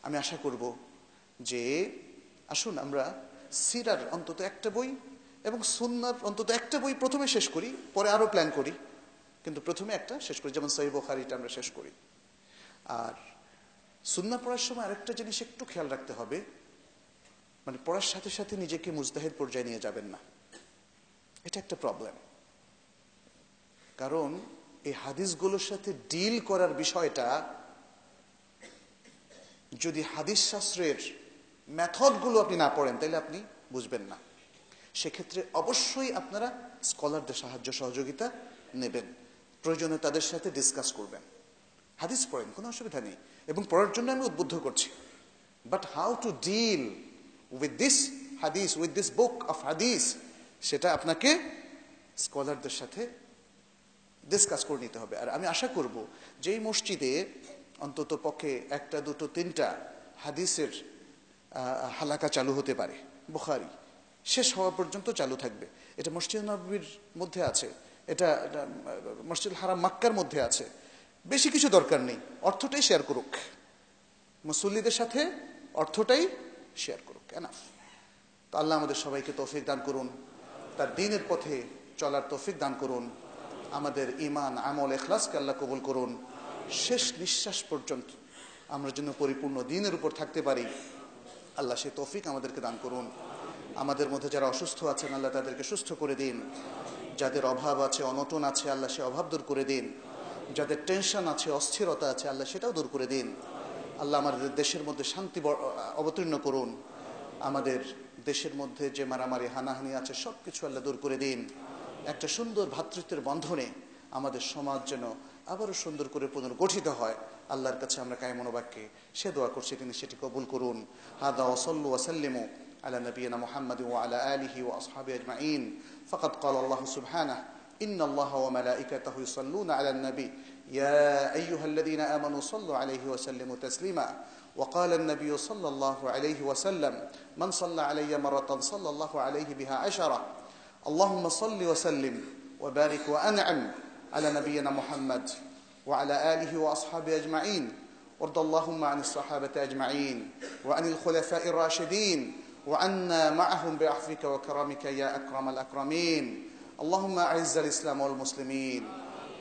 আমি আশা করব যে আসুন আমরা সিরার অন্তত একটা বই এবং সুন্নাহর অন্তত একটা বই প্রথমে শেষ করি, পরে আরো প্ল্যান করি, কিন্তু প্রথমে একটা শেষ করি, যেমন সহিহ বুখারীটা আমরা শেষ করি। আর সুন্নাহ পড়ার সময় আরেকটা জিনিস একটু খেয়াল রাখতে হবে, মানে পড়ার সাথে সাথে নিজেকে মুজতাহিদ পর্যায়ে নিয়ে যাবেন না, এটা একটা প্রবলেম। কারণ এই হাদিসগুলোর সাথে ডিল করার বিষয়টা যদি হাদিস শাস্ত্রের মেথডগুলো আপনি না পড়েন তাহলে আপনি বুঝবেন না। সেক্ষেত্রে অবশ্যই আপনারা স্কলারদের সাহায্য সহযোগিতা নেবেন, প্রয়োজনে তাদের সাথে ডিসকাস করবেন। হাদিস পড়েন, কোনো অসুবিধা নেই, এবং পড়ার জন্য আমি উদ্বুদ্ধ করছি, but how to deal with this hadith, with this book of hadith, সেটা আপনাকে স্কলারদের সাথে ডিসকাস করে নিতে হবে। আর আমি আশা করব যে এই মসজিদে অন্তত পক্ষে একটা দুটো তিনটা হাদিসের হালাকা চালু হতে পারে, বুখারী শেষ হওয়া পর্যন্ত চালু থাকবে। এটা মসজিদ নববীর মধ্যে আছে, এটা মসজিদুল হারাম মক্কার মধ্যে আছে। বেশি কিছু দরকার নেই, অর্থটাই শেয়ার করুক, মুসল্লিদের সাথে অর্থটাই শেয়ার করুক, এনাফ। তো আল্লাহ আমাদের সবাইকে তৌফিক দান করুন, তার দ্বীনের পথে চলার তৌফিক দান করুন, আমাদের ঈমান আমল ইখলাসকে আল্লাহ কবুল করুন, শেষ নিঃশ্বাস পর্যন্ত আমরা যেন পরিপূর্ণ দ্বীনের উপর থাকতে পারি, আল্লাহ সেই তৌফিক আমাদেরকে দান করুন। আমাদের মধ্যে যারা অসুস্থ আছেন আল্লাহ তাদেরকে সুস্থ করে দিন, যাদের অভাব আছে, অনটন আছে, আল্লাহ সে অভাব দূর করে দিন, যাদের টেনশন আছে, অস্থিরতা আছে, আল্লাহ সেটাও দূর করে দিন। আল্লাহ আমাদের দেশের মধ্যে শান্তি অবতীর্ণ করুন, আমাদের দেশের মধ্যে যে মারামারি হানাহানি আছে সব কিছু আল্লাহ দূর করে দিন। একটা সুন্দর ভ্রাতৃত্বের বন্ধনে আমাদের সমাজ যেন আবারও সুন্দর করে পুনর্গঠিত হয়, আল্লাহর কাছে আমরা কায়ে মনোবাক্যে সে দোয়া করছি, তিনি সেটি কবুল করুন। হাদা ওয়া সাল্লু ওয়া সাল্লিমু আলা নবিয়িনা মুহাম্মাদ ওয়া আলা আলিহি ওয়া আসহাবিহি আজমাইন। ফাকাদ ক্বালা আল্লাহু সুবহানাহু ইন্নাল্লাহা ওয়া মালাইকাতাহু ইউসাল্লুনা আলান নবী ইয়া আইয়ুহাল্লাযীনা আমানু সাল্লু আলাইহি ওয়া সাল্লিমু তাসলিমা। وقال النبي صلى الله عليه وسلم من صلى علي مرة صلى الله عليه بها 10. اللهم صل وسلم وبارك وأنعم على نبينا محمد وعلى آله وأصحابه أجمعين. وارض اللهم عن الصحابة أجمعين وعن الخلفاء الراشدين وعنا معهم بعفوك وكرمك يا أكرم الأكرمين. اللهم أعز الإسلام والمسلمين،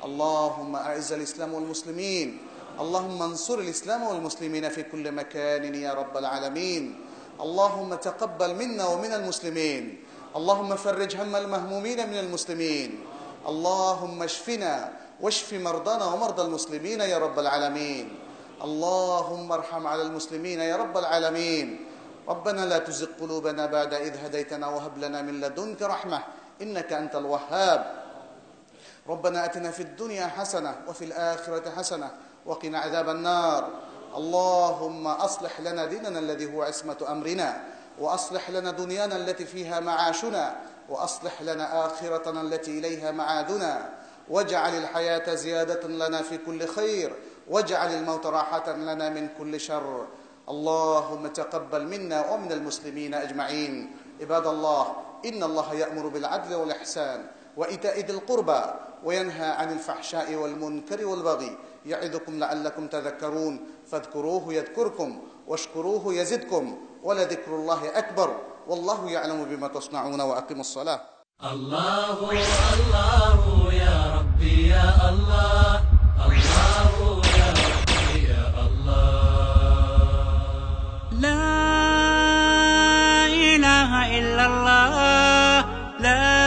اللهم أعز الإسلام والمسلمين، اللهم انصر الإسلام والمسلمين في كل مكان يا رب العالمين. اللهم تقبل منا ومن المسلمين، اللهم فرج هم المهمومين من المسلمين، اللهم اشفنا واشف مرضانا ومرضى المسلمين يا رب العالمين. اللهم ارحم على المسلمين يا رب العالمين. ربنا لا تزغ قلوبنا بعد إذ هديتنا وهب لنا من لدنك رحمة إنك أنت الوهاب. ربنا آتنا في الدنيا حسنة وفي الآخرة حسنة وقنا عذاب النار. اللهم أصلح لنا ديننا الذي هو عصمة أمرنا، وأصلح لنا دنيانا التي فيها معاشنا، وأصلح لنا آخرتنا التي إليها معادنا، واجعل الحياة زيادة لنا في كل خير، واجعل الموت راحة لنا من كل شر. اللهم تقبل منا ومن المسلمين أجمعين. عباد الله، إن الله يأمر بالعدل والإحسان وإيتاء ذي القربى وينهى عن الفحشاء والمنكر والبغي يعظكم لعلكم تذكرون. فاذكروه يذكركم واشكروه يزدكم ولذكر الله أكبر والله يعلم بما تصنعون. وأقيموا الصلاة.
الله الله يا ربي يا الله، الله يا ربي يا الله.
لا إله إلا الله، لا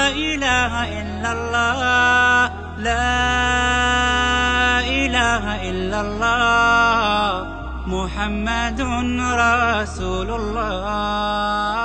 إله إلا الله، لا إله إلا الله، محمد رسول الله.